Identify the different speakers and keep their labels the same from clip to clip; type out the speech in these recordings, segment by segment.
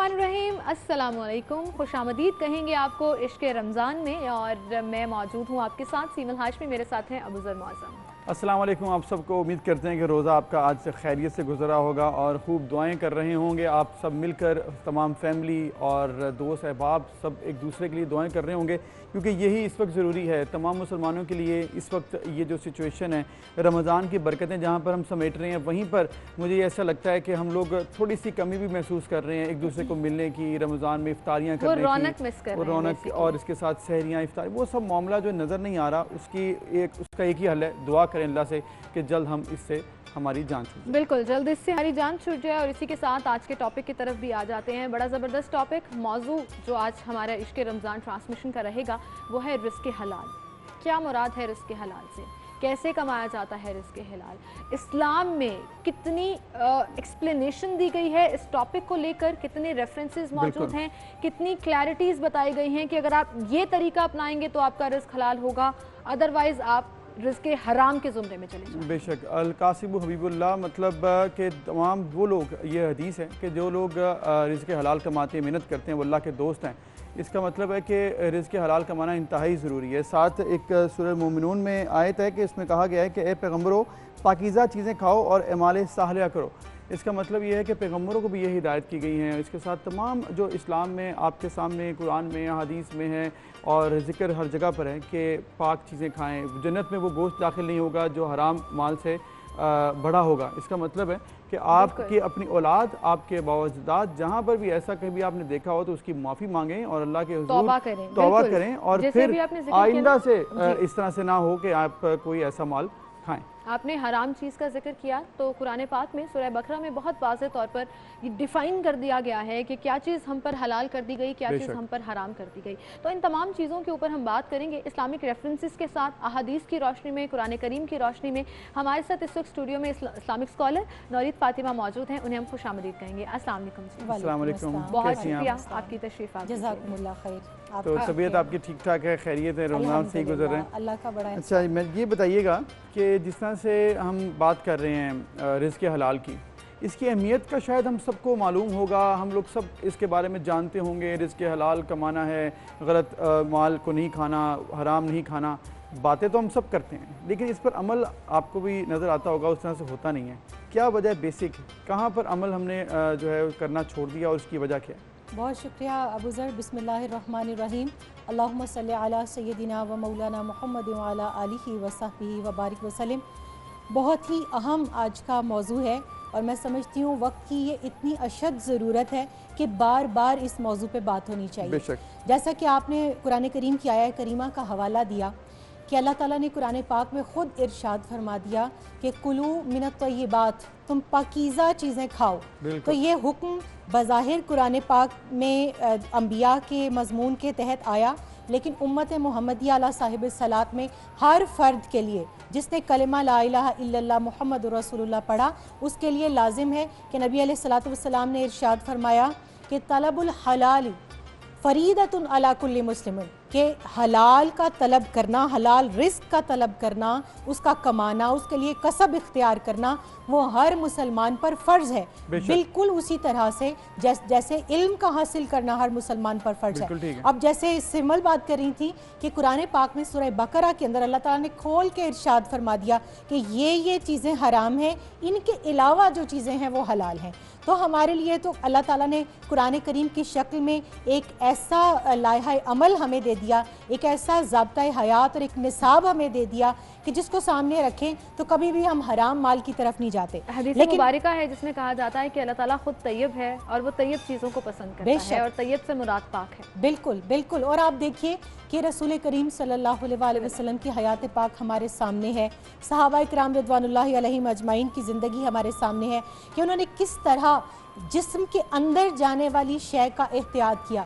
Speaker 1: बिस्मिल्लाहिर्रहमानिर्रहीम, अस्सलामुअलैकुम। खुशामदीद कहेंगे आपको इश्क़ रमज़ान में, और मैं मौजूद हूँ आपके साथ सीमल हाशमी, मेरे साथ हैं अबूज़र मौज़म।
Speaker 2: अस्सलाम वालेकुम। आप सबको उम्मीद करते हैं कि रोज़ा आपका आज से खैरियत से गुजरा होगा और ख़ूब दुआएं कर रहे होंगे। आप सब मिलकर तमाम फैमिली और दोस्त अहबाब सब एक दूसरे के लिए दुआएं कर रहे होंगे, क्योंकि यही इस वक्त ज़रूरी है तमाम मुसलमानों के लिए। इस वक्त ये जो सिचुएशन है, रमज़ान की बरकतें जहाँ पर हम समेट रहे हैं, वहीं पर मुझे ऐसा लगता है कि हम लोग थोड़ी सी कमी भी महसूस कर रहे हैं एक दूसरे को मिलने की, रमज़ान में इफ्तारियाँ करने की, वो रौनक और इसके साथ सहरियाँ इफ्तार, वो सब मामला जो नज़र नहीं आ रहा, उसका एक ही हल है, दुआ करें अल्लाह से कि जल्द हम इससे हमारी जान छूट जाए।
Speaker 1: बिल्कुल, जल्द इससे हमारी जान छूट जाए। और इसी के साथ आज के टॉपिक की तरफ भी आ जाते हैं। बड़ा ज़बरदस्त टॉपिक मौजू जो आज हमारा इश्क़ रमज़ान ट्रांसमिशन का रहेगा वो है रिज़्क़ हलाल। क्या मुराद है रिज़्क़ हलाल से, कैसे कमाया जाता है रिज़्क़ हलाल, इस्लाम में कितनी एक्सप्लेनेशन दी गई है इस टॉपिक को लेकर, कितने रेफरेंसेस मौजूद हैं, कितनी क्लैरिटीज़ बताई गई हैं कि अगर आप ये तरीका अपनाएंगे तो आपका रिज़्क़ हलाल होगा, अदरवाइज़ आप रिज़्क़ हराम के ज़ुमरे में चले जाएं।
Speaker 2: बेशक अल-कासिबु हबीबुल्लाह, मतलब कि तमाम वो लोग, ये हदीस है कि जो लोग रिज़्क़ हलाल कमाते हैं, मेहनत करते हैं, वो अल्लाह के दोस्त हैं। इसका मतलब है कि रिज़्क़ हलाल कमाना इंतहाई ज़रूरी है। साथ एक सूरह मोमिनून में आयत है कि इसमें कहा गया है कि ए पैगम्बरों, पाकीज़ा चीज़ें खाओ और एमाल साहलिया करो। इसका मतलब ये है कि पैगम्बरों को भी ये हिदायत की गई है। इसके साथ तमाम जो इस्लाम में आपके सामने कुरान में हदीस में है और ज़िक्र हर जगह पर है कि पाक चीज़ें खाएँ। जन्नत में वो गोश्त दाखिल नहीं होगा जो हराम माल से बड़ा होगा। इसका मतलब है कि आपकी अपनी औलाद, आपके बावजदाद जहाँ पर भी ऐसा कभी आपने देखा हो तो उसकी माफ़ी मांगें और अल्लाह के हुज़ूर तौबा करें, और फिर आइंदा से इस तरह से ना हो कि आप कोई ऐसा माल खाएँ।
Speaker 1: आपने हराम चीज़ का जिक्र किया तो कुरान पाक में सूरह बकरा में बहुत वाज़ेह तौर पर ये डिफ़ाइन कर दिया गया है कि क्या चीज़ हम पर हलाल कर दी गई, क्या चीज़ हम पर हराम कर दी गई। तो इन तमाम चीज़ों के ऊपर हम बात करेंगे इस्लामिक रेफरेंसेस के साथ, अहादीस की रोशनी में, कुरान करीम की रोशनी में। हमारे साथ इस वक्त स्टूडियो में इस्लामिक स्कॉलर नौरीद फातिमा मौजूद हैं, उन्हें हम खुशामदीद कहेंगे। अस्सलाम वालेकुम, बहुत शुक्रिया आपकी तशरीफ़।
Speaker 3: जज़ाकुमुल्लाह खैर।
Speaker 2: तो तबीयत आपकी ठीक ठाक है, खैरियत है, रमज़ान से ही गुजर रहे हैं,
Speaker 3: अल्लाह का बड़ा।
Speaker 2: अच्छा, मैं ये बताइएगा कि जिस तरह से हम बात कर रहे हैं रिज़्क़ हलाल की, इसकी अहमियत का शायद हम सबको मालूम होगा, हम लोग सब इसके बारे में जानते होंगे। रिज़्क़ हलाल कमाना है, गलत माल को नहीं खाना, हराम नहीं खाना, बातें तो हम सब करते हैं, लेकिन इस पर अमल आपको भी नज़र आता होगा उस तरह से होता नहीं है। क्या वजह बेसिक है, कहाँ पर अमल हमने जो है करना छोड़ दिया और उसकी वजह क्या है?
Speaker 3: बहुत शुक्रिया अबूज़र। बिस्मिल्लाहिर्रहमानिर्रहीम। अल्लाहुम्मा सल्ली अला सय्यदिना व मौलाना मुहम्मद व अला आलिहि व सहबिहि व बारिक वसल्लम। बहुत ही अहम आज का मौजू है और मैं समझती हूँ वक्त की ये इतनी अशद ज़रूरत है कि बार बार इस मौजू पे बात होनी चाहिए। जैसा कि आपने कुरान करीम की आया करीमा का हवाला दिया कि अल्लाह ताला ने कुरान पाक में ख़ुद इरशाद फरमा दिया कि कुलू मिनत तय्यिबात, तुम पाकीज़ा चीज़ें खाओ। तो ये हुक्म बज़ाहिर कुरान पाक में अंबिया के मज़मून के तहत आया, लेकिन उम्मत मुहम्मदिया अला साहिब सलात में हर फ़र्द के लिए जिसने कलिमा ला इलाहा इल्लल्लाह मुहम्मद रसूलुल्लाह पढ़ा, उसके लिए लाजिम है कि नबी अलैहिस्सलातु वस्सलाम ने इरशाद फरमाया कि तलबुल हलाल फ़रीदतुन अला कुल्ली मुस्लिमिन, कि हलाल का तलब करना, हलाल रिस्क का तलब करना, उसका कमाना, उसके लिए कसब इख्तियार करना, वो हर मुसलमान पर फ़र्ज़ है। बिल्कुल उसी तरह से जैसे इल्म का हासिल करना हर मुसलमान पर फ़र्ज़ है। अब जैसे सिमल बात कर रही थी कि कुरान पाक में सूरह बकरा के अंदर अल्लाह ताला ने खोल के इरशाद फरमा दिया कि ये चीज़ें हराम हैं, इनके अलावा जो चीज़ें हैं वो हलाल हैं। तो हमारे लिए तो अल्लाह ताला ने कुरान करीम की शक्ल में एक ऐसा लायहा अमल हमें दे दिया, एक ऐसा ज़ाब्ता हयात और एक निसाब हमें दे दिया कि जिसको सामने रखें तो कभी भी हम हराम माल की तरफ नहीं जाते।
Speaker 1: हदीस मुबारका है जिसमें कहा जाता है कि अल्लाह ताला खुद तैयब है और वो तैयब चीज़ों को पसंद करता है, और तैयब से मुराद पाक है।
Speaker 3: बिल्कुल बिल्कुल। और आप देखिए कि रसूल करीम सल्लल्लाहु अलैहि वसल्लम की हयात पाक हमारे सामने है, सहाबा किराम रिज़वानुल्लाहि अलैहिम अजमाइन की ज़िंदगी हमारे सामने है कि उन्होंने किस तरह जिस्म के अंदर जाने वाली शय का एहतियात किया,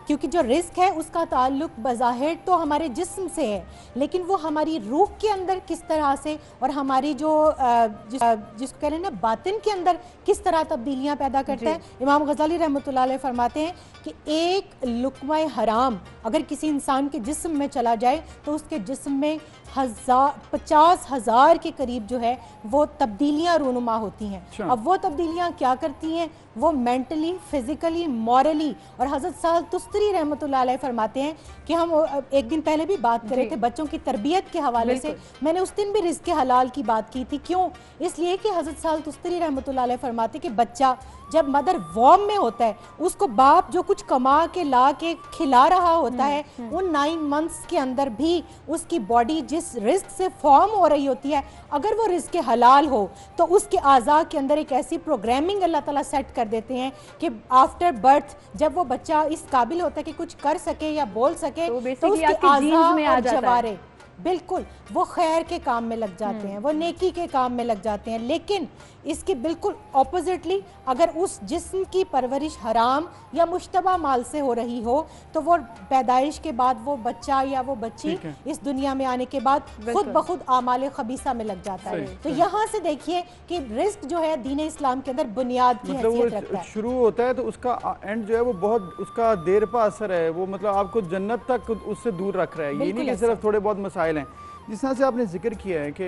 Speaker 3: क्योंकि जो रिस्क है उसका ताल्लुक बज़ाहिर तो हमारे जिस्म से है, लेकिन वो हमारी रूह के अंदर किस तरह से और हमारी जो जिसको कह रहे हैं ना बातिन के अंदर किस तरह तब्दीलियाँ पैदा करता है। इमाम गज़ाली रहमतुल्लाह अलैह फरमाते हैं कि एक लुक़्मा हराम अगर किसी इंसान के जिस्म में चला जाए तो उसके जिस्म में 50,000 के करीब जो है वो तब्दीलियाँ रूनुमा होती हैं। अब वो तब्दीलियाँ क्या करती हैं, वो मेंटली, फिजिकली, मॉरली, और हज़रत साद तुस्तरी रहमतुल्लाह अलैह फरमाते हैं कि हम एक दिन पहले भी बात कर रहे थे बच्चों की तरबियत के हवाले से, मैंने उस दिन भी रिज़्क़ हलाल की बात की थी। क्यों? इसलिए कि हज़रत साद तुस्तरी रहमतुल्लाह अलैह फरमाते कि बच्चा जब मदर वॉर्म में होता है, उसको बाप जो कुछ कमा के ला के खिला रहा होता है, उन 9 मंथ्स के अंदर भी उसकी बॉडी जिस रिस्क से फॉर्म हो रही होती है, अगर वो रिस्क हलाल हो तो उसके आज़ा के अंदर एक ऐसी प्रोग्रामिंग अल्लाह ताला सेट कर देते हैं कि आफ्टर बर्थ जब वो बच्चा इस काबिल होता है कि कुछ कर सके या बोल सके, तो उसके आज़ा और जवारे बिल्कुल वो खैर के काम में लग जाते हैं, वो नेकी के काम में लग जाते हैं। लेकिन इसके बिल्कुल ऑपोजिटली अगर उस जिस्म की परवरिश हराम या मुश्तबा माल से हो रही हो, तो वो पैदाइश के बाद वो बच्चा या वो बच्ची इस दुनिया में आने के बाद खुद ब खुद आमाल खबीसा में लग जाता है। तो यहाँ से देखिए कि रिस्क जो है दीन इस्लाम के अंदर बुनियाद की हैसियत रखता है।
Speaker 2: शुरू होता है तो उसका एंड जो है वो बहुत उसका देर पा असर है, वो मतलब आपको जन्नत तक उससे दूर रख रहा है। ये नहीं कि सिर्फ थोड़े बहुत मसाइल हैं। जिस तरह से आपने जिक्र किया है कि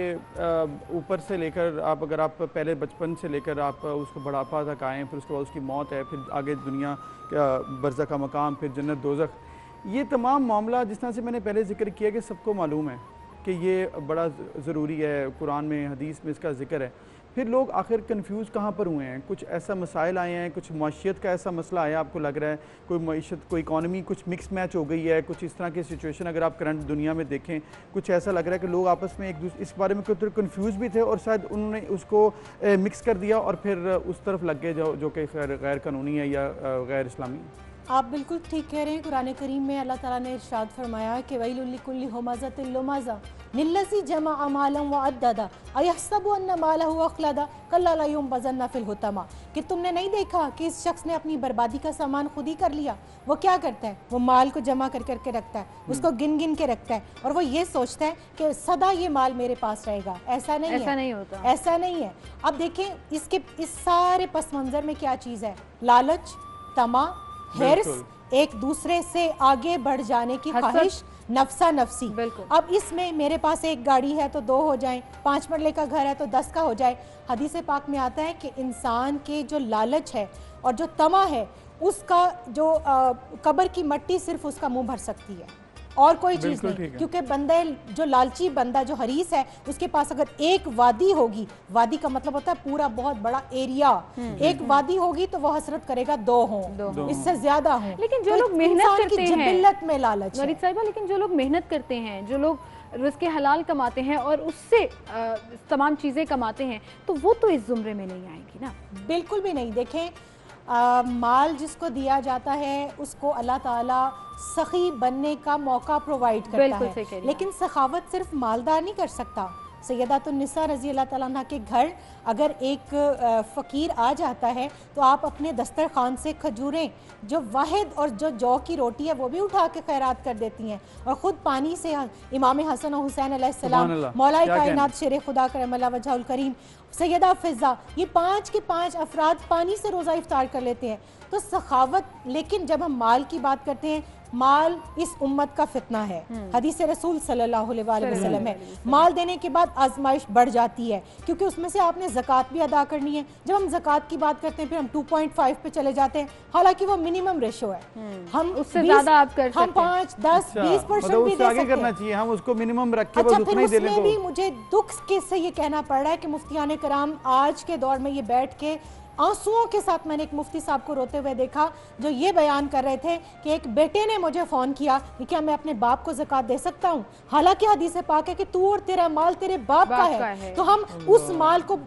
Speaker 2: ऊपर से लेकर आप अगर आप पहले बचपन से लेकर आप उसको बुढ़ापा तक आएँ, फिर उसके बाद उसकी मौत है, फिर आगे दुनिया का बरज़ख का मकाम, फिर जन्नत दोज़ख, ये तमाम मामला जिस तरह से मैंने पहले जिक्र किया कि सबको मालूम है कि ये बड़ा ज़रूरी है, कुरान में हदीस में इसका जिक्र है। फिर लोग आखिर कंफ्यूज कहाँ पर हुए हैं? कुछ ऐसा मसाइल आए हैं, कुछ माशियत का ऐसा मसला आया आपको लग रहा है, कोई मईशत, कोई इकॉनमी कुछ मिक्स मैच हो गई है, कुछ इस तरह की सिचुएशन अगर आप करंट दुनिया में देखें, कुछ ऐसा लग रहा है कि लोग आपस में एक दूसरे इस बारे में कुछ कंफ्यूज भी थे और शायद उन्होंने उसको मिक्स कर दिया और फिर उस तरफ लग गए जो कि गैर कानूनी है या गैर इस्लामी।
Speaker 3: आप बिल्कुल ठीक कह रहे हैं। कुरान करीम में अल्लाह ताला ने इरशाद फरमाया कि वैलुल लिकुल्लि हुमाज़तिल लुमाज़ा लिल्लज़ी जमअ मालन व अद्ददा अयहसबु अन्ना मालहु अख़लदा कल्ला ला युनबज़न्ना फिल हुतमा, कि तुमने नहीं देखा कि इस शख्स ने अपनी बर्बादी का सामान खुद ही कर लिया। वो क्या करता है? वो माल को जमा कर करके रखता है, उसको गिन गिन के रखता है, और वो ये सोचता है कि सदा ये माल मेरे पास रहेगा। ऐसा नहीं है,
Speaker 1: नहीं होता, ऐसा
Speaker 3: नहीं है। अब देखें इसके इस सारे पस मंज़र में क्या चीज़ है? लालच, तमा, हिर्स, एक दूसरे से आगे बढ़ जाने की ख्वाहिश, नफ्सा नफसी। अब इसमें मेरे पास एक गाड़ी है तो 2 हो जाएं, 5 मरले का घर है तो 10 का हो जाए। हदीस पाक में आता है कि इंसान के जो लालच है और जो तमा है, उसका जो कब्र की मट्टी सिर्फ उसका मुंह भर सकती है और कोई चीज़ नहीं। क्योंकि बंदे जो लालची बंदा जो हरीस है, उसके पास अगर एक वादी होगी, वादी का मतलब होता है पूरा बहुत बड़ा एरिया, एक वादी होगी तो वो हसरत करेगा 2 हों, इससे ज्यादा हों।
Speaker 1: लेकिन जो लोग मेहनत करते हैं,
Speaker 3: जिबिल्लत में लालच है
Speaker 1: साहिबा, लेकिन जो लोग मेहनत करते हैं, जो लोग रिज़्क़ हलाल कमाते हैं और उससे तमाम चीज़ें कमाते हैं, तो वो तो इस ज़ुमरे में नहीं आएंगी ना।
Speaker 3: बिल्कुल भी नहीं। देखें माल जिसको दिया जाता है उसको अल्लाह ताला सखी बनने का मौका प्रोवाइड करता है, लेकिन सखावत सिर्फ मालदार नहीं कर सकता। सैयदातुन्निसा रज़ी अल्लाह ताला अन्हा के घर अगर एक फ़कीर आ जाता है तो आप अपने दस्तरखान से खजूरें, जो वाहिद और जो जौ की रोटी है, वो भी उठा के खैरात कर देती हैं, और ख़ुद पानी से इमाम हसन और हुसैन अलैहिस्सलाम, मौलाए कायनात शेर खुदा करमल्ला वजहुल करीम, सैयदा फ़िज़ा, ये 5 के 5 अफराद पानी से रोज़ा इफ्तार कर लेते हैं। तो सखावत। लेकिन जब हम माल की बात करते हैं, माल इस उम्मत का फितना है, हदीस रसूल सल्लल्लाहु अलैहि वसल्लम है। माल देने के बाद आजमाइश बढ़ जाती है, क्योंकि उसमें से आपने ज़कात भी अदा करनी है। जब हम ज़कात की बात करते हैं फिर हम 2.5 पे चले जाते हैं, हालांकि वो मिनिमम रेशो है। हम
Speaker 1: उससे ज़्यादा आप कर सकते हैं,
Speaker 3: हम 5, 10, 20% भी दे सकते हैं,
Speaker 2: करना चाहिए, हम उसको मिनिमम रख के
Speaker 3: अच्छा, फिर उसमें भी मुझे दुख से ये कहना पड़ रहा है कि मुफ्तियान कराम आज के दौर में ये बैठ के आंसुओं के साथ, मैंने एक मुफ्ती साहब को रोते हुए देखा जो ये बयान कर रहे थे कि एक बेटे ने मुझे फ़ोन किया कि क्या मैं अपने बाप को ज़कात दे सकता हूँ, हालांकि हदीस पाक है कि तू और तेरा माल तेरे बाप का है। तो हम उस माल को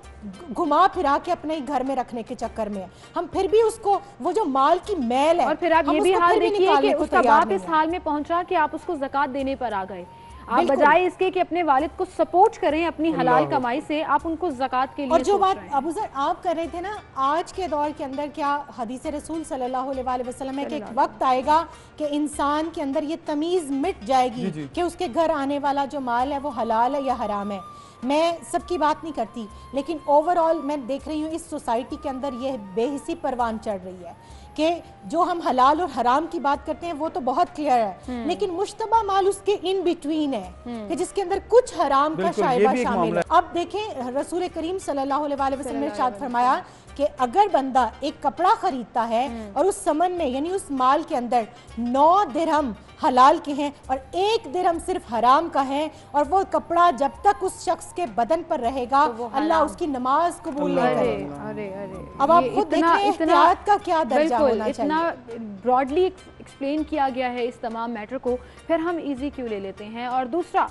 Speaker 3: घुमा फिरा के अपने ही घर में रखने के चक्कर में हम फिर भी उसको, वो जो माल की मैल है,
Speaker 1: और फिर आप ये भी हाल देखिए कि उसका बाप इस हाल में पहुंचा कि आप उसको ज़कात देने पर आ गए। आप बजाय इसके कि अपने वालिद को सपोर्ट करें अपनी हलाल कमाई से, आप उनको ज़कात के लिए।
Speaker 3: और जो बात अबू ज़र आप कर रहे थे ना, आज के दौर के अंदर क्या हदीस रसूल सल्लल्लाहु अलैहि वसल्लम है कि एक वक्त आएगा कि इंसान के अंदर ये तमीज़ मिट जाएगी कि उसके घर आने वाला जो माल है वो हलाल है या हराम है। मैं सबकी बात नहीं करती, लेकिन ओवरऑल मैं देख रही हूँ इस सोसाइटी के अंदर ये बेहिसी परवान चढ़ रही है कि जो हम हलाल और हराम की बात करते हैं वो तो बहुत क्लियर है, लेकिन मुश्तबा माल उसके इन बिटवीन है कि जिसके अंदर कुछ हराम का शायबा शामिल है। अब देखें रसूल करीम सल्लल्लाहु अलैहि वसल्लम ने इरशाद फरमाया कि अगर बंदा एक कपड़ा खरीदता है और उस समन में यानी उस माल के अंदर 9 दिरहम हलाल के हैं और 1 दिरहम सिर्फ हराम का है और वो कपड़ा जब तक उस शख्स के बदन पर रहेगा तो अल्लाह उसकी नमाज कबूल नहीं करेगा।
Speaker 1: अरे अरे
Speaker 3: अब आप खुद देख रहे हैं एहतियात का क्या दर्जा होना चाहिए।
Speaker 1: इतना ब्रॉडली एक्सप्लेन किया गया है इस तमाम मैटर को, फिर हम इजी क्यों ले लेते हैं। और दूसरा,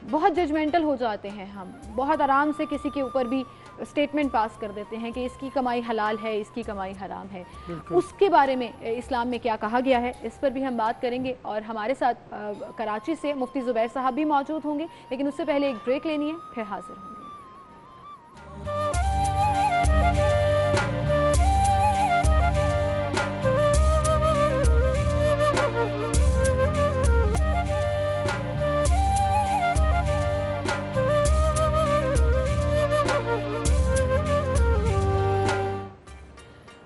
Speaker 1: बहुत जजमेंटल हो जाते हैं हम, बहुत आराम से किसी के ऊपर भी स्टेटमेंट पास कर देते हैं कि इसकी कमाई हलाल है, इसकी कमाई हराम है। उसके बारे में इस्लाम में क्या कहा गया है, इस पर भी हम बात करेंगे। और हमारे साथ कराची से मुफ्ती ज़ुबैर साहब भी मौजूद होंगे, लेकिन उससे पहले एक ब्रेक लेनी है, फिर हाजिर होंगे।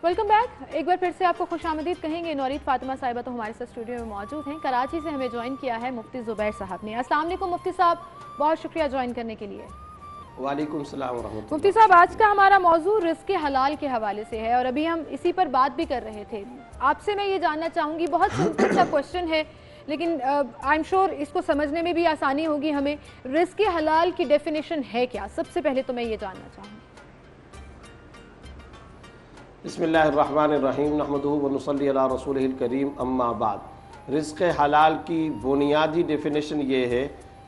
Speaker 1: Welcome back. एक बार फिर से आपको खुशामदीद कहेंगे। नौरीद फातिमा साहिबा तो हमारे साथ स्टूडियो में मौजूद हैं। कराची से हमें ज्वाइन किया है मुफ्ती ज़ुबैर साहब ने। अस्सलाम वालेकुम मुफ्ती साहब, बहुत शुक्रिया ज्वाइन करने के लिए।
Speaker 4: वालेकुम सलाम व रहमतुल्लाह।
Speaker 1: मुफ्ती साहब, आज का हमारा मौजू रिज़्क़ हलाल के हवाले से है और अभी हम इसी पर बात भी कर रहे थे। आपसे मैं ये जानना चाहूँगी, बहुत सिंपल सा क्वेश्चन है लेकिन आई एम श्योर इसको समझने में भी आसानी होगी हमें। रिज़्क़ हलाल की डेफिनेशन है क्या? सबसे पहले तो मैं ये जानना चाहूँगी।
Speaker 4: बिस्मिल्लाहिर्रहमानिर्रहीम नहमदुहु व नुसल्ली अला रसूलिहिल करीम अम्मा बाद। रिज़्क़ हलाल की बुनियादी डेफिनेशन ये है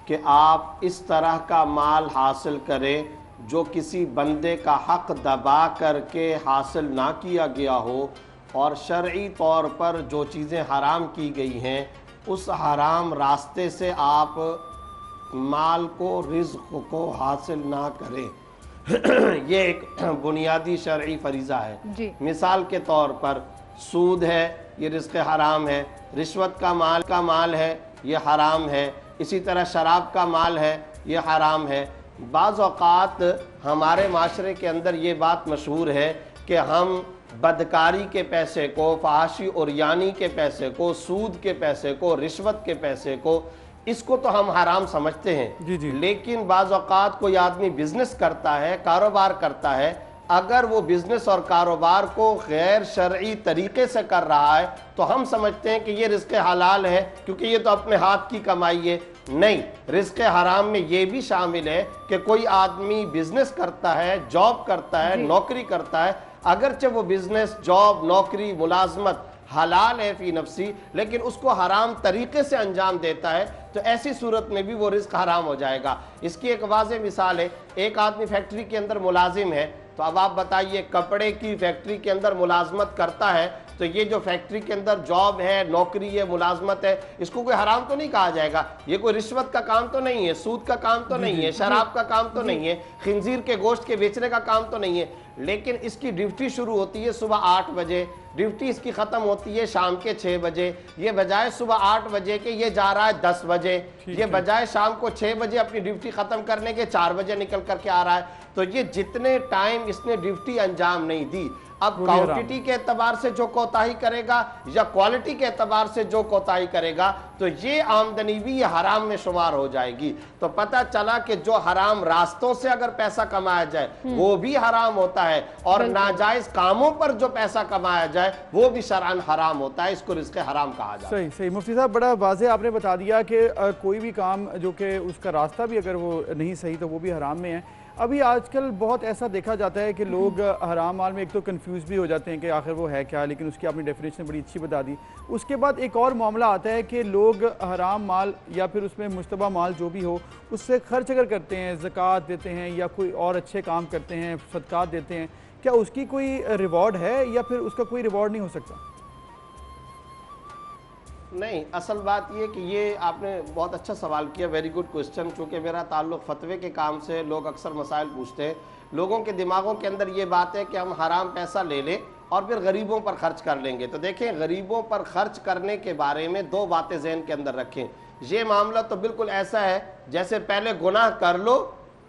Speaker 4: कि आप इस तरह का माल हासिल करें जो किसी बंदे का हक़ दबा करके हासिल ना किया गया हो, और शरई तौर पर जो चीज़ें हराम की गई हैं उस हराम रास्ते से आप माल को, रिज़्क़ को हासिल ना करें। ये एक बुनियादी शरई फरीज़ा है। मिसाल के तौर पर सूद है, ये रिज़्क़ हराम है। रिश्वत का माल है, ये हराम है। इसी तरह शराब का माल है, ये हराम है। बाज़ औक़ात हमारे माशरे के अंदर ये बात मशहूर है कि हम बदकारी के पैसे को, फहाशी और यानी के पैसे को, सूद के पैसे को, रिश्वत के पैसे को, इसको तो हम हराम समझते हैं।
Speaker 2: जी जी।
Speaker 4: लेकिन बाज़ औक़ात कोई आदमी बिजनेस करता है, कारोबार करता है, अगर वो बिजनेस और कारोबार को गैर शरई तरीके से कर रहा है तो हम समझते हैं कि ये रिज़्क़ हलाल है क्योंकि ये तो अपने हाथ की कमाई है। नहीं, रिज़्क़ हराम में ये भी शामिल है कि कोई आदमी बिजनेस करता है, जॉब करता है, नौकरी करता है, अगरचे वो बिजनेस, जॉब, नौकरी, मुलाजमत हलाल है फी नफ्सी, लेकिन उसको हराम तरीके से अंजाम देता है, तो ऐसी सूरत में भी वो रिज़्क़ हराम हो जाएगा। इसकी एक वाज़ेह मिसाल है, एक आदमी फैक्ट्री के अंदर मुलाजिम है, तो अब आप बताइए कपड़े की फैक्ट्री के अंदर मुलाजमत करता है, तो ये जो फैक्ट्री के अंदर जॉब है, नौकरी है, मुलाजमत है, इसको कोई हराम तो नहीं कहा जाएगा। ये कोई रिश्वत का काम तो नहीं है, सूद का काम तो नहीं है, शराब का काम तो नहीं है, खिंजीर के गोश्त के बेचने का काम तो नहीं है। लेकिन इसकी ड्यूटी शुरू होती है सुबह 8 बजे, ड्यूटी इसकी ख़त्म होती है शाम के 6 बजे। ये बजाय सुबह 8 बजे के ये जा रहा है 10 बजे, ये बजाय शाम को 6 बजे अपनी ड्यूटी ख़त्म करने के 4 बजे निकल करके आ रहा है। तो ये जितने टाइम इसने ड्यूटी अंजाम नहीं दी, अब क्वांटिटी के एतबार से जो कोताही करेगा या क्वालिटी के एतबार से जो कोताही करेगा, तो ये आमदनी भी ये हराम में शुमार हो जाएगी। तो पता चला कि जो हराम रास्तों से अगर पैसा कमाया जाए वो भी हराम होता है, और नाजायज कामों पर जो पैसा कमाया जाए वो भी शरअन हराम होता है। इसको रिज़्क़ हराम कहा जाता है।
Speaker 2: सही सही मुफ्ती साहब, बड़ा वाज़ेह आपने बता दिया कि कोई भी काम जो कि उसका रास्ता भी अगर वो नहीं सही तो वो भी हराम में है। अभी आजकल बहुत ऐसा देखा जाता है कि लोग हराम माल में एक तो कंफ्यूज भी हो जाते हैं कि आखिर वो है क्या, लेकिन उसकी आपने डेफिनेशन बड़ी अच्छी बता दी। उसके बाद एक और मामला आता है कि लोग हराम माल या फिर उसमें मुश्तबा माल जो भी हो उससे खर्च अगर करते हैं, ज़कात देते हैं या कोई और अच्छे काम करते हैं, सदक़ात देते हैं, क्या उसकी कोई रिवॉर्ड है या फिर उसका कोई रिवॉर्ड नहीं हो सकता?
Speaker 4: नहीं, असल बात ये कि ये आपने बहुत अच्छा सवाल किया, वेरी गुड क्वेश्चन। चूँकि मेरा ताल्लुक़ फतवे के काम से, लोग अक्सर मसाइल पूछते हैं। लोगों के दिमागों के अंदर ये बात है कि हम हराम पैसा ले लें और फिर गरीबों पर खर्च कर लेंगे। तो देखें, गरीबों पर खर्च करने के बारे में 2 बातें ज़हन के अंदर रखें। ये मामला तो बिल्कुल ऐसा है जैसे पहले गुनाह कर लो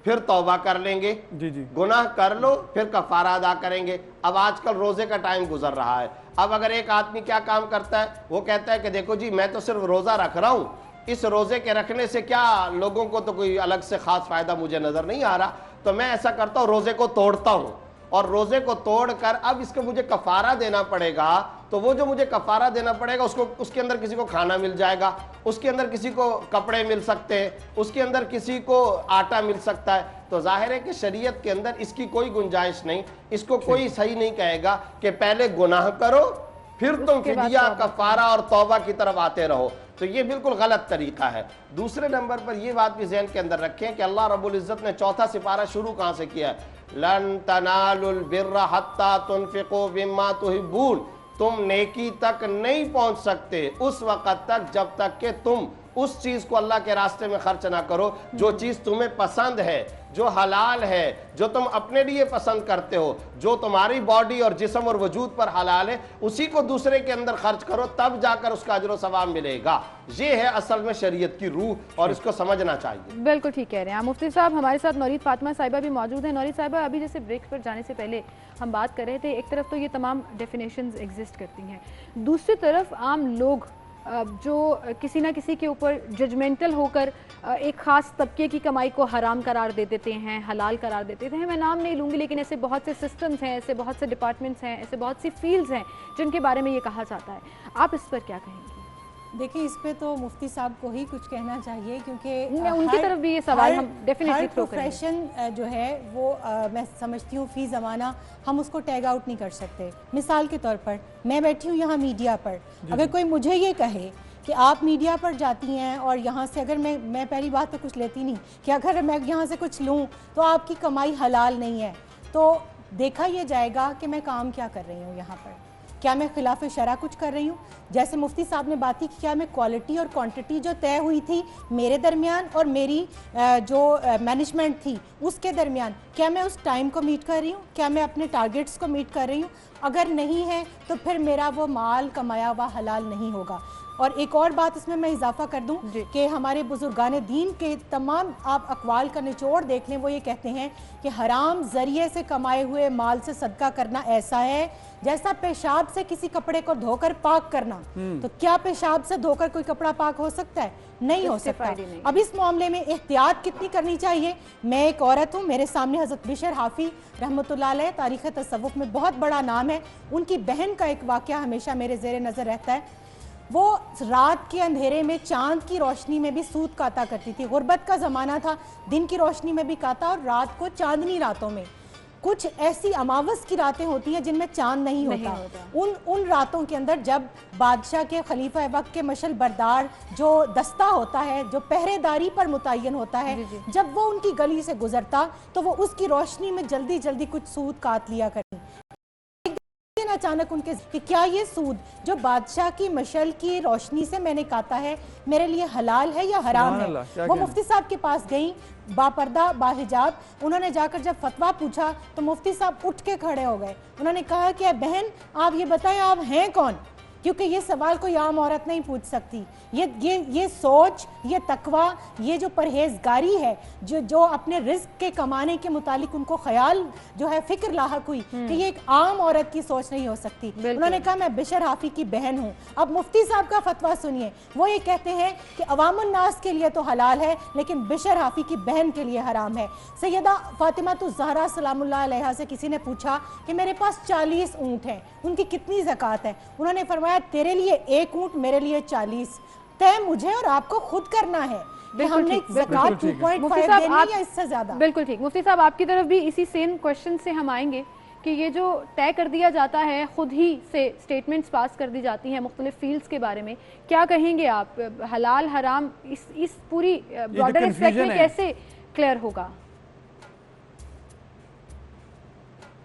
Speaker 4: फिर तौबा कर लेंगे,
Speaker 2: जी जी,
Speaker 4: गुनाह कर लो फिर कफारा अदा करेंगे। अब आजकल रोजे का टाइम गुजर रहा है। अब अगर एक आदमी क्या काम करता है, वो कहता है कि देखो जी मैं तो सिर्फ रोजा रख रहा हूं, इस रोजे के रखने से क्या लोगों को तो कोई अलग से खास फायदा मुझे नजर नहीं आ रहा, तो मैं ऐसा करता हूं रोजे को तोड़ता हूं, और रोजे को तोड़कर अब इसको मुझे कफारा देना पड़ेगा। तो वो जो मुझे कफारा देना पड़ेगा उसको, उसके अंदर किसी को खाना मिल जाएगा, उसके अंदर किसी को कपड़े मिल सकते हैं, उसके अंदर किसी को आटा मिल सकता है। तो जाहिर है कि शरीयत के अंदर इसकी कोई गुंजाइश नहीं, इसको कोई सही नहीं कहेगा कि पहले गुनाह करो फिर तुम फिदिया, कफारा और तौबा की तरफ आते रहो। तो ये बिल्कुल गलत तरीका है। दूसरे नंबर पर यह बात भी ज़हन के अंदर रखें कि अल्लाह रब्बुल इज़्ज़त ने चौथा सिपारा शुरू कहां से किया है, लन तनालुल बिर्रा हत्ता तुनफिकू मिम्मा तुहिब्बून, तुम नेकी तक नहीं पहुंच सकते उस वक़्त तक जब तक कि तुम उस चीज को अल्लाह के रास्ते में खर्च ना करो जो चीज तुम्हें पसंद है, जो हलाल है, जो तुम अपने लिए पसंद करते हो, जो तुम्हारी बॉडी और जिस्म और वजूद पर हलाल है, उसी को दूसरे के अंदर खर्च करो, तब जाकर उसका अजर व सवाब मिलेगा। ये है असल में शरीयत की रूह और इसको समझना चाहिए।
Speaker 1: बिल्कुल ठीक कह रहे हैं मुफ्ती साहब। हमारे साथ नौरीद फातिमा साहिबा भी मौजूद है। नौरीद साहिबा, अभी जैसे ब्रेक पर जाने से पहले हम बात कर रहे थे, एक तरफ तो ये तमाम डेफिनेशंस एग्जिस्ट करती हैं, दूसरी तरफ आम लोग जो किसी ना किसी के ऊपर जजमेंटल होकर एक ख़ास तबके की कमाई को हराम करार दे देते हैं, हलाल करार देते हैं। मैं नाम नहीं लूँगी, लेकिन ऐसे बहुत से सिस्टम्स हैं, ऐसे बहुत से डिपार्टमेंट्स हैं, ऐसे बहुत सी फील्ड्स हैं जिनके बारे में ये कहा जाता है। आप इस पर क्या कहेंगे?
Speaker 3: देखिए, इस पे तो मुफ्ती साहब को ही कुछ कहना चाहिए, क्योंकि
Speaker 1: उनकी तरफ भी ये सवाल हम डेफिनेटली थ्रो करेंगे।
Speaker 3: प्रोफेशन जो है वो मैं समझती हूँ फी ज़माना हम उसको टैग आउट नहीं कर सकते। मिसाल के तौर पर मैं बैठी हूँ यहाँ मीडिया पर, अगर कोई मुझे ये कहे कि आप मीडिया पर जाती हैं और यहाँ से अगर मैं पहली बात तो कुछ लेती नहीं कि अगर मैं यहाँ से कुछ लूँ तो आपकी कमाई हलाल नहीं है, तो देखा यह जाएगा कि मैं काम क्या कर रही हूँ यहाँ पर। क्या मैं खिलाफ शरा कुछ कर रही हूँ? जैसे मुफ्ती साहब ने बात की कि क्या मैं क्वालिटी और क्वांटिटी जो तय हुई थी मेरे दरमियान और मेरी जो मैनेजमेंट थी उसके दरमियान, क्या मैं उस टाइम को मीट कर रही हूँ? क्या मैं अपने टारगेट्स को मीट कर रही हूँ? अगर नहीं है तो फिर मेरा वो माल कमाया हुआ हलाल नहीं होगा। और एक और बात इसमें मैं इजाफा कर दूं कि हमारे बुजुर्गान दीन के तमाम आप अकवाल का निचोड़ देख लें, वो ये कहते हैं कि हराम जरिए से कमाए हुए माल से सदका करना ऐसा है जैसा पेशाब से किसी कपड़े को धोकर पाक करना। तो क्या पेशाब से धोकर कोई कपड़ा पाक हो सकता है? नहीं हो सकता। अब इस मामले में एहतियात कितनी करनी चाहिए? मैं एक औरत हूँ, मेरे सामने हज़रत बिशर हाफी रहमतुल्लाह अलैह तारीख़ तसव्वुफ़ में बहुत बड़ा नाम है, उनकी बहन का एक वाक़या हमेशा मेरे ज़ेरे नज़र रहता है। वो रात के अंधेरे में चांद की रोशनी में भी सूत काता करती थी। गुर्बत का ज़माना था, दिन की रोशनी में भी काता और रात को चांदनी रातों में। कुछ ऐसी अमावस की रातें होती हैं जिनमें चांद नहीं होता। उन रातों के अंदर जब बादशाह के खलीफा वक्त के मशल बरदार जो दस्ता होता है, जो पहरेदारी पर मुतय्यन होता है, जब वो उनकी गली से गुजरता तो वो उसकी रोशनी में जल्दी जल्दी कुछ सूत काट लिया करती। अचानक उनके कि क्या ये सूद जो बादशाह की मशल की रोशनी से मैंने काटा है मेरे लिए हलाल है या हराम है? वो मुफ्ती साहब के पास गई, बापर्दा बाहिजाब। उन्होंने जाकर जब फतवा पूछा तो मुफ्ती साहब उठ के खड़े हो गए। उन्होंने कहा कि बहन आप ये बताएं आप हैं कौन, क्योंकि ये सवाल कोई आम औरत नहीं पूछ सकती। ये सोच, ये तकवा, ये जो परहेजगारी है, जो अपने रिस्क के कमाने के मुतालिक उनको ख्याल जो है फिक्र लाहक हुई कि ये एक आम औरत की सोच नहीं हो सकती। उन्होंने कहा मैं बिशर हाफी की बहन हूँ। अब मुफ्ती साहब का फतवा सुनिए, वो ये कहते हैं कि अवामुन नास के लिए तो हलाल है लेकिन बिशर हाफी की बहन के लिए हराम है। सैयदा फातिमा तो ज़हरा सलामुल्लाह अलैहा से किसी ने पूछा कि मेरे पास 40 ऊँट हैं, उनकी कितनी ज़कात है? उन्होंने फरमाया तेरे लिए 1 ऊँट, मेरे लिए 40। तय मुझे और आपको खुद करना है। हमने ज़कात 2.5 देनी है या इससे ज्यादा? बिल्कुल ठीक।
Speaker 1: मुफ्ती साहब आपकी तरफ भी इसी सेम क्वेश्चन से हम आएंगे कि ये जो तय कर दिया जाता है, खुद ही से स्टेटमेंट्स पास कर दी जाती हैं मुख्तलिफ फील्ड्स के बारे में, क्या कहेंगे आप? हलाल हराम इस पूरी ब्रॉडर एस्पेक्ट में कैसे क्लियर होगा?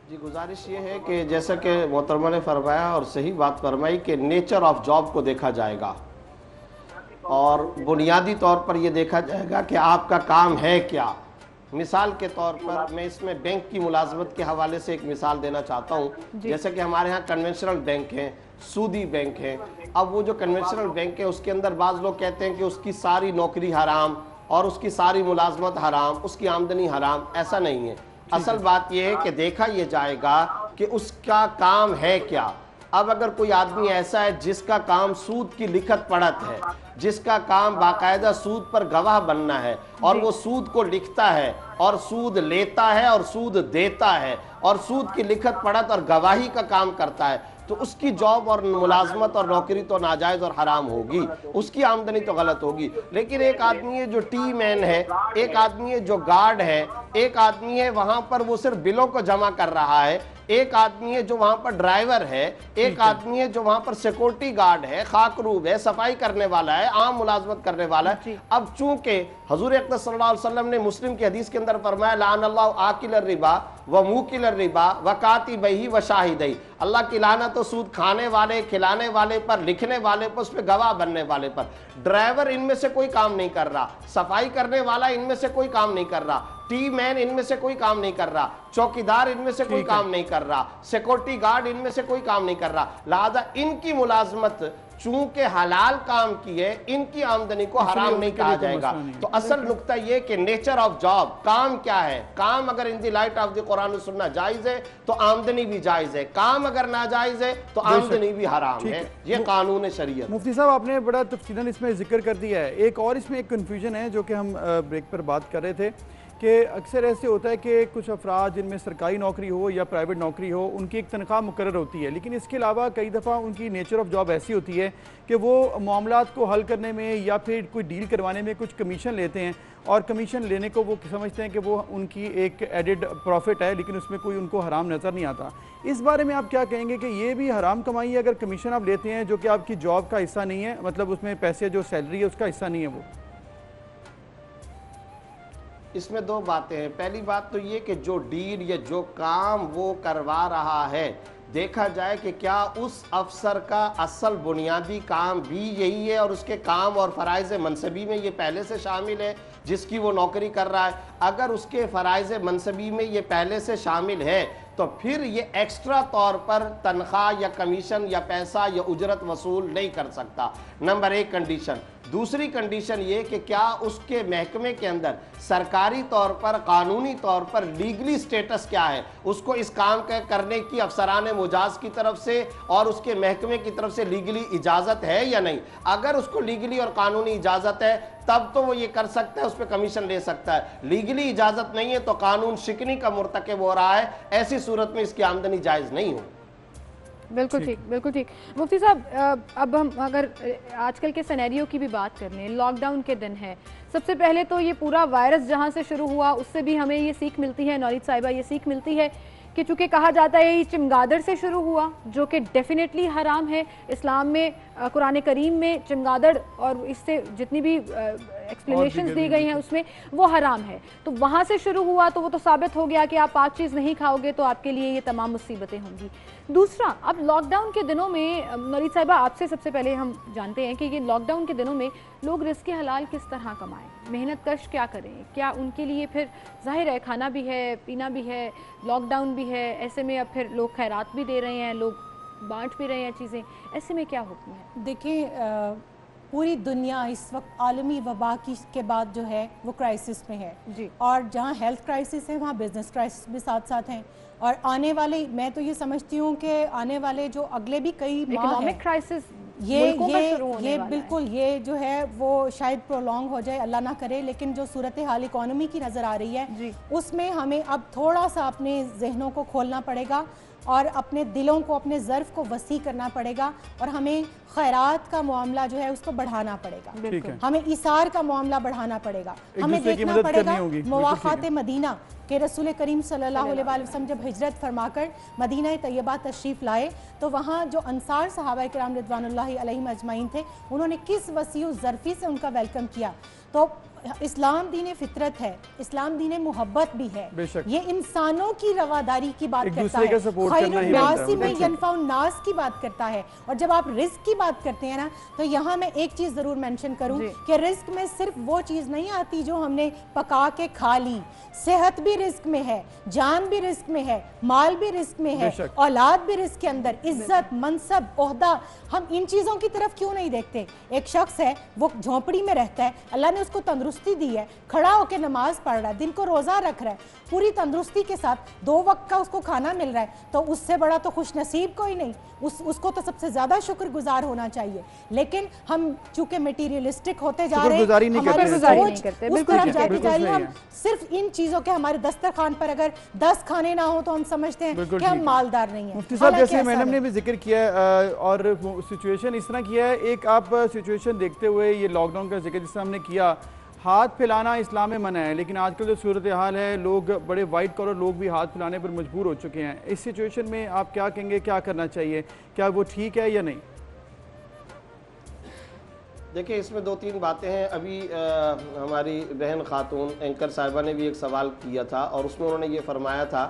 Speaker 4: जी, गुजारिश ये है कि जैसा कि मोहतरमा ने फरमाया और सही बात फरमाई कि नेचर ऑफ जॉब को देखा जाएगा और बुनियादी तौर पर यह देखा जाएगा कि आपका काम है क्या। मिसाल के तौर पर मैं इसमें बैंक की मुलाजमत के हवाले से एक मिसाल देना चाहता हूँ। जैसे कि हमारे यहाँ कन्वेंशनल बैंक हैं, सूदी बैंक हैं। अब वो जो कन्वेंशनल बैंक है उसके अंदर बाज़ लोग कहते हैं कि उसकी सारी नौकरी हराम और उसकी सारी मुलाजमत हराम, उसकी आमदनी हराम, ऐसा नहीं है। असल बात यह है कि देखा यह जाएगा कि उसका काम है क्या। अब अगर कोई आदमी ऐसा है जिसका काम सूद की लिखत पढ़त है, जिसका काम बाकायदा सूद पर गवाह बनना है, और वो सूद को लिखता है और सूद लेता है और सूद देता है और सूद की लिखत पढ़त और गवाही का काम करता है, तो उसकी जॉब और मुलाजमत और नौकरी तो नाजायज और हराम होगी, उसकी आमदनी तो गलत होगी। लेकिन एक आदमी है जो टी मैन है, एक आदमी है जो गार्ड है, एक आदमी है वहां पर वो सिर्फ बिलों को जमा कर रहा है, एक आदमी है जो वहां पर ड्राइवर है, एक आदमी है जो वहां पर सिक्योरिटी गार्ड है, खाकरूब है, सफाई करने वाला है, आम मुलाजमत करने वाला है। अब चूंकि हुजूर अक़दस सल्लल्लाहु अलैहि वसल्लम ने मुस्लिम की हदीस के अंदर फरमाया लानल्लाहु आकिल रिबा व मूकिल रिबा व कातिबही व शाहिदही, अल्लाह की लानत तो सूद खाने वाले, खिलाने वाले पर, लिखने वाले पर, उस पर गवाह बनने वाले पर। ड्राइवर इनमें से कोई काम नहीं कर रहा, सफाई करने वाला इनमें से कोई काम नहीं कर रहा, टी मैन इनमें से कोई काम नहीं कर रहा, चौकीदार इनमें से कोई काम नहीं कर रहा, सिक्योरिटी गार्ड इनमें से कोई काम नहीं कर रहा। लिहाजा इनकी मुलाजमत चूंकि हलाल काम की है, इनकी आमदनी को हराम नहीं कहा जाएगा। तो असल नुक्ता यह कि नेचर ऑफ जॉब, काम क्या है, काम अगर in the light of the Quran और सुन्नह जायज है तो आमदनी भी जायज है, काम अगर नाजायज है तो आमदनी भी हराम है। ये कानून शरीयत।
Speaker 2: मुफ्ती साहब आपने बड़ा तफसीलन इसमें जिक्र कर दिया है। एक और इसमें एक कन्फ्यूजन है जो कि हम ब्रेक पर बात कर रहे थे कि अक्सर ऐसे होता है कि कुछ अफराद जिनमें सरकारी नौकरी हो या प्राइवेट नौकरी हो, उनकी एक तनख्वाह मुकर्रर होती है, लेकिन इसके अलावा कई दफ़ा उनकी नेचर ऑफ जॉब ऐसी होती है कि वो मामलात को हल करने में या फिर कोई डील करवाने में कुछ कमीशन लेते हैं, और कमीशन लेने को वो समझते हैं कि वो उनकी एक एडिड प्रॉफिट है, लेकिन उसमें कोई उनको हराम नज़र नहीं आता। इस बारे में आप क्या कहेंगे कि ये भी हराम कमाई है अगर कमीशन आप लेते हैं जो कि आपकी जॉब का हिस्सा नहीं है, मतलब उसमें पैसे जो सैलरी है उसका हिस्सा नहीं है वो?
Speaker 4: इसमें दो बातें हैं। पहली बात तो ये कि जो डील या जो काम वो करवा रहा है, देखा जाए कि क्या उस अफसर का असल बुनियादी काम भी यही है और उसके काम और फ़राइज़ मनसबी में ये पहले से शामिल है जिसकी वो नौकरी कर रहा है। अगर उसके फ़राइज़ मनसबी में ये पहले से शामिल है तो फिर ये एक्स्ट्रा तौर पर तनख्वाह या कमीशन या पैसा या उजरत वसूल नहीं कर सकता। नंबर एक कंडीशन। दूसरी कंडीशन ये कि क्या उसके महकमे के अंदर सरकारी तौर पर, कानूनी तौर पर लीगली स्टेटस क्या है, उसको इस काम के करने की अफसरान मुजाज की तरफ से और उसके महकमे की तरफ से लीगली इजाज़त है या नहीं। अगर उसको लीगली और कानूनी इजाज़त है तब तो वो ये कर सकता है, उस पर कमीशन ले सकता है। लीगली इजाज़त नहीं है तो कानून शिकनी का मुर्तकब हो रहा है, ऐसी सूरत में इसकी आमदनी जायज़ नहीं हो।
Speaker 1: बिल्कुल ठीक, बिल्कुल ठीक। मुफ्ती साहब, अब हम अगर आजकल के सिनेरियो की भी बात कर लें, लॉकडाउन के दिन है, सबसे पहले तो ये पूरा वायरस जहाँ से शुरू हुआ उससे भी हमें ये सीख मिलती है, नौरीद साहिबा, ये सीख मिलती है कि चूँकि कहा जाता है ये चमगादड़ से शुरू हुआ, जो कि डेफिनेटली हराम है। इस्लाम में, कुरान करीम में चमगादड़ और इससे जितनी भी एक्सप्लेनेशंस दी गई हैं उसमें वो हराम है। तो वहाँ से शुरू हुआ तो वो तो साबित हो गया कि आप पाक चीज़ नहीं खाओगे तो आपके लिए ये तमाम मुसीबतें होंगी। दूसरा, अब लॉकडाउन के दिनों में नौरीद साहिबा आपसे सबसे पहले हम जानते हैं कि ये लॉकडाउन के दिनों में लोग रिज़्क़ हलाल किस तरह कमाएं, मेहनत कश क्या करें, क्या उनके लिए फिर जाहिर है खाना भी है, पीना भी है, लॉकडाउन भी है, ऐसे में अब फिर लोग खैरात भी दे रहे हैं, लोग बांट भी रहे हैं चीज़ें, ऐसे में क्या हुक्म है?
Speaker 3: देखिए, पूरी दुनिया इस वक्त आलमी वबा के बाद जो है वो क्राइसिस में है
Speaker 1: जी,
Speaker 3: और जहाँ हेल्थ क्राइसिस है वहाँ बिजनेस क्राइसिस भी साथ साथ हैं। और आने वाले, मैं तो ये समझती हूँ कि आने वाले जो अगले भी कई माह
Speaker 1: इकोनॉमिक क्राइसिस
Speaker 3: ये बिल्कुल ये जो है वो शायद प्रोलॉन्ग हो जाए, अल्लाह ना करे, लेकिन जो सूरत हाल इकोनॉमी की नज़र आ रही है उसमें हमें अब थोड़ा सा अपने जहनों को खोलना पड़ेगा और अपने दिलों को, अपने ज़र्फ़ को वसी करना पड़ेगा और हमें खैरात का मामला जो है उसको बढ़ाना पड़ेगा, हमें इसार का मामला बढ़ाना पड़ेगा, हमें देखना पड़ेगा मवाक़ात मदीना के रसूल करीम सल्लल्लाहु अलैहि वसल्लम जब हिजरत फरमाकर मदीना तैयबा तशरीफ़ लाए तो वहाँ जो अंसार सहाबा किराम रिज़वानुल्लाहि अलैहिम अजमाइन थे, उन्होंने किस वसी ज़र्फ़ी से उनका वेलकम किया। तो इस्लाम दीन फितरत है, इस्लाम दीन मोहब्बत भी है, ये इंसानों की रवादारी की बात करता है, खैरुन्नासी में यनफ़उन्नास की बात करता है। और जब आप रिस्क की बात करते हैं ना, तो यहाँ मैं एक चीज़ ज़रूर मेंशन करूँ कि रिस्क में सिर्फ वो चीज़ नहीं आती जो हमने पका के खा ली, सेहत भी रिस्क में है, जान भी रिस्क में है, माल भी रिस्क में है, औलाद भी रिस्क के अंदर, इज्जत, मनसब, ओहदा, हम इन चीज़ों की तरफ क्यों नहीं देखते? एक शख्स है वो झोंपड़ी में रहता है, अल्लाह ने उसको तंदुरुस्त तंदुरुस्ती दी है, खड़ा होकर नमाज पढ़ रहा है, दिन को रोज़ा रख रहा है, पूरी तंदुरुस्ती के साथ 2 वक्त का उसको खाना मिल रहा है, तो उससे बड़ा तो खुश नसीब कोई नहीं। उसको तो सबसे ज़्यादा शुक्रगुजार होना चाहिए। लेकिन हम चूंकि मटीरियलिस्टिक होते जा रहे हैं, हमारी सोच उस तरफ जाती जा रही है। हम सिर्फ इन चीज़ों के, हमारे दस्तरखान पर अगर 10 खाने ना हो तो हम समझते हैं कि हम मालदार नहीं है।
Speaker 2: मुफ्ती साहब, जैसे मैडम ने भी जिक्र किया और सिचुएशन इस तरह किया है, एक आप सिचुएशन देखते हुए ये लॉकडाउन का जिक्र जिस तरह हमने किया, हाथ फैलाना इस्लाम में मना है, लेकिन आजकल जो सूरत हाल है, लोग बड़े वाइट कॉलर लोग भी हाथ फैलाने पर मजबूर हो चुके हैं। इस सिचुएशन में आप क्या कहेंगे, क्या करना चाहिए, क्या वो ठीक है या नहीं?
Speaker 4: देखिए, इसमें 2-3 बातें हैं। अभी हमारी बहन खातून एंकर साहिबा ने भी एक सवाल किया था और उसमें उन्होंने ये फरमाया था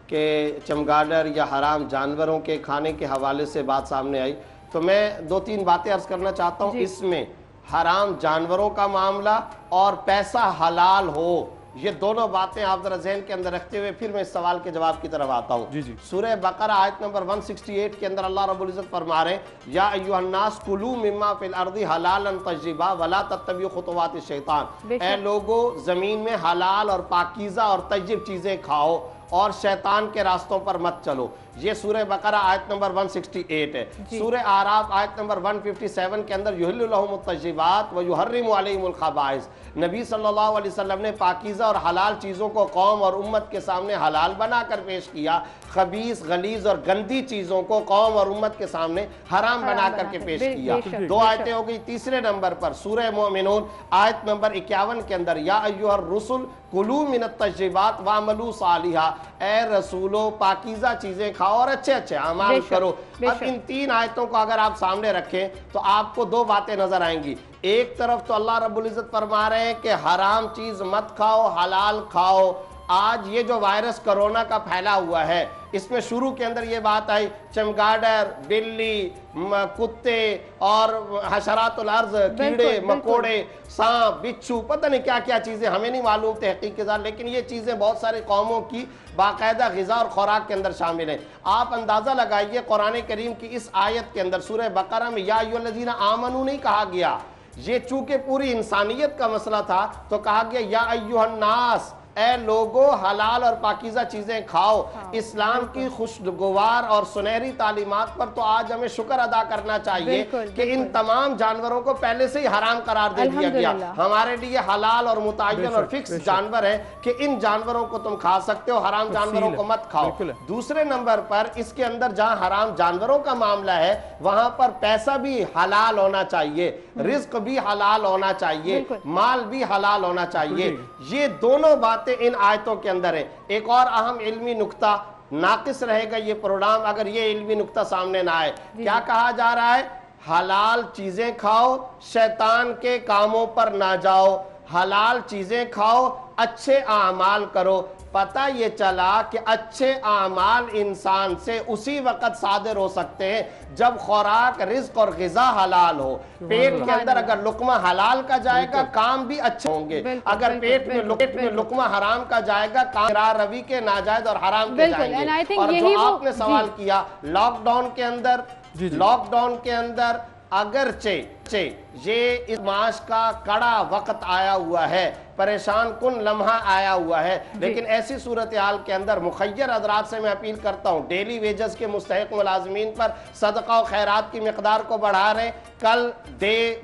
Speaker 4: कि चमगादड़ या हराम जानवरों के खाने के हवाले से बात सामने आई। तो मैं 2-3 बातें अर्ज करना चाहता हूँ। इसमें हराम जानवरों का मामला और पैसा हलाल हो, ये दोनों बातें आप जरा जहन के अंदर रखते हुए फिर मैं इस सवाल के जवाब की तरफ आता हूँ। सूरह बकरा आयत नंबर 168 के अंदर अल्लाह रब्बुल इज्जत फरमा रहे हैं, या अय्युहन्नास कुलू मिम्मा फिल अर्दी हलालन तय्यिबा वला तत्तबिउ खुतुवातिश शैतान। ए लोगो, जमीन में हलाल और पाकीज़ा और तय्यिब चीजें खाओ और शैतान के रास्तों पर मत चलो। ये सूरह बकरा आयत नंबर 168 है। सूरह आराफ आयत नंबर 157 के अंदर युहिल्लु लहुमुत तय्यिबात व युहर्रिमु अलैहिमुल खबाइस। नबी सल्लल्लाहु अलैहि वसल्लम ने पाकीज़ा और हलाल चीज़ों को कौम और उम्मत के सामने हलाल बनाकर पेश किया, खबीस गलीज और गंदी चीज़ों को कौम और उम्मत के सामने हराम बना करके पेश किया। 2 आयतें हो गई। तीसरे नंबर पर सूरह मोमिनून आयत नंबर 51 के अंदर, या अय्युहर रुसुल कुलू मिनत तय्यिबात वअमलू सालिहा, ए रसूलो पाकीज़ा चीज़ें खाओ और अच्छे अच्छे अमाल करो। अब इन 3 आयतों को अगर आप सामने रखें तो आपको 2 बातें नजर आएंगी। एक तरफ तो अल्लाह रब्बुल इज्जत फरमा रहे हैं कि हराम चीज मत खाओ, हलाल खाओ। आज ये जो वायरस कोरोना का फैला हुआ है, इसमें शुरू के अंदर ये बात आई, चमगादड़, बिल्ली, कुत्ते और हशरातुल अर्ज़, कीड़े मकोड़े, सांप, बिच्छू, पता नहीं क्या क्या चीज़ें, हमें नहीं मालूम तहकीक के साथ, लेकिन ये चीज़ें बहुत सारी कौमों की बाकायदा ग़िज़ा और खुराक के अंदर शामिल हैं। आप अंदाज़ा लगाइए, कुरान करीम की इस आयत के अंदर सूरह बकरा में या अय्युहल्लज़ीना आमनू नहीं कहा गया, ये चूंकि पूरी इंसानियत का मसला था तो कहा गया या अय्युहन्नास, ए लोगो हलाल और पाकीज़ा चीजें खाओ। इस्लाम की खुशगवार और सुनहरी तालीमात पर तो आज हमें शुक्र अदा करना चाहिए कि इन तमाम जानवरों को पहले से ही हराम करार दे दिया गया। हमारे लिए हलाल और मुतय्यन और फिक्स जानवर है कि इन जानवरों को तुम खा सकते हो, हराम जानवरों को मत खाओ। दूसरे नंबर पर इसके अंदर जहां हराम जानवरों का मामला है, वहां पर पैसा भी हलाल होना चाहिए, रिज्क भी हलाल होना चाहिए, माल भी हलाल होना चाहिए। ये दोनों बात इन आयतों के अंदर है। एक और अहम इल्मी नुक्ता, नाकिस रहेगा ये प्रोग्राम अगर ये इल्मी नुक्ता सामने ना आए। क्या कहा जा रहा है? हलाल चीजें खाओ, शैतान के कामों पर ना जाओ, हलाल चीजें खाओ, अच्छे आमाल करो। पता ये चला कि अच्छे आमाल इंसान से उसी वक्त सादिर हो सकते हैं जब खुराक, रिज्क और ग़िज़ा हलाल हो। पेट के अंदर अगर लुकमा हलाल का जाएगा, काम भी अच्छे होंगे। अगर पेट में लुकमा हराम का जाएगा, काम रवि के नाजायज और हराम के जाएंगे। और जो आपने सवाल किया, लॉकडाउन के अंदर अगरचे ये इस माश का कड़ा वक्त आया हुआ है, परेशान कुन लम्हा आया हुआ है, लेकिन ऐसी सूरत हाल के अंदर मुखय्यर हज़रात से मैं अपील करता हूँ, डेली वेजेस के मुस्तहिक मुलाज़मीन पर सदका और खैरात की मिकदार को बढ़ा रहे। कल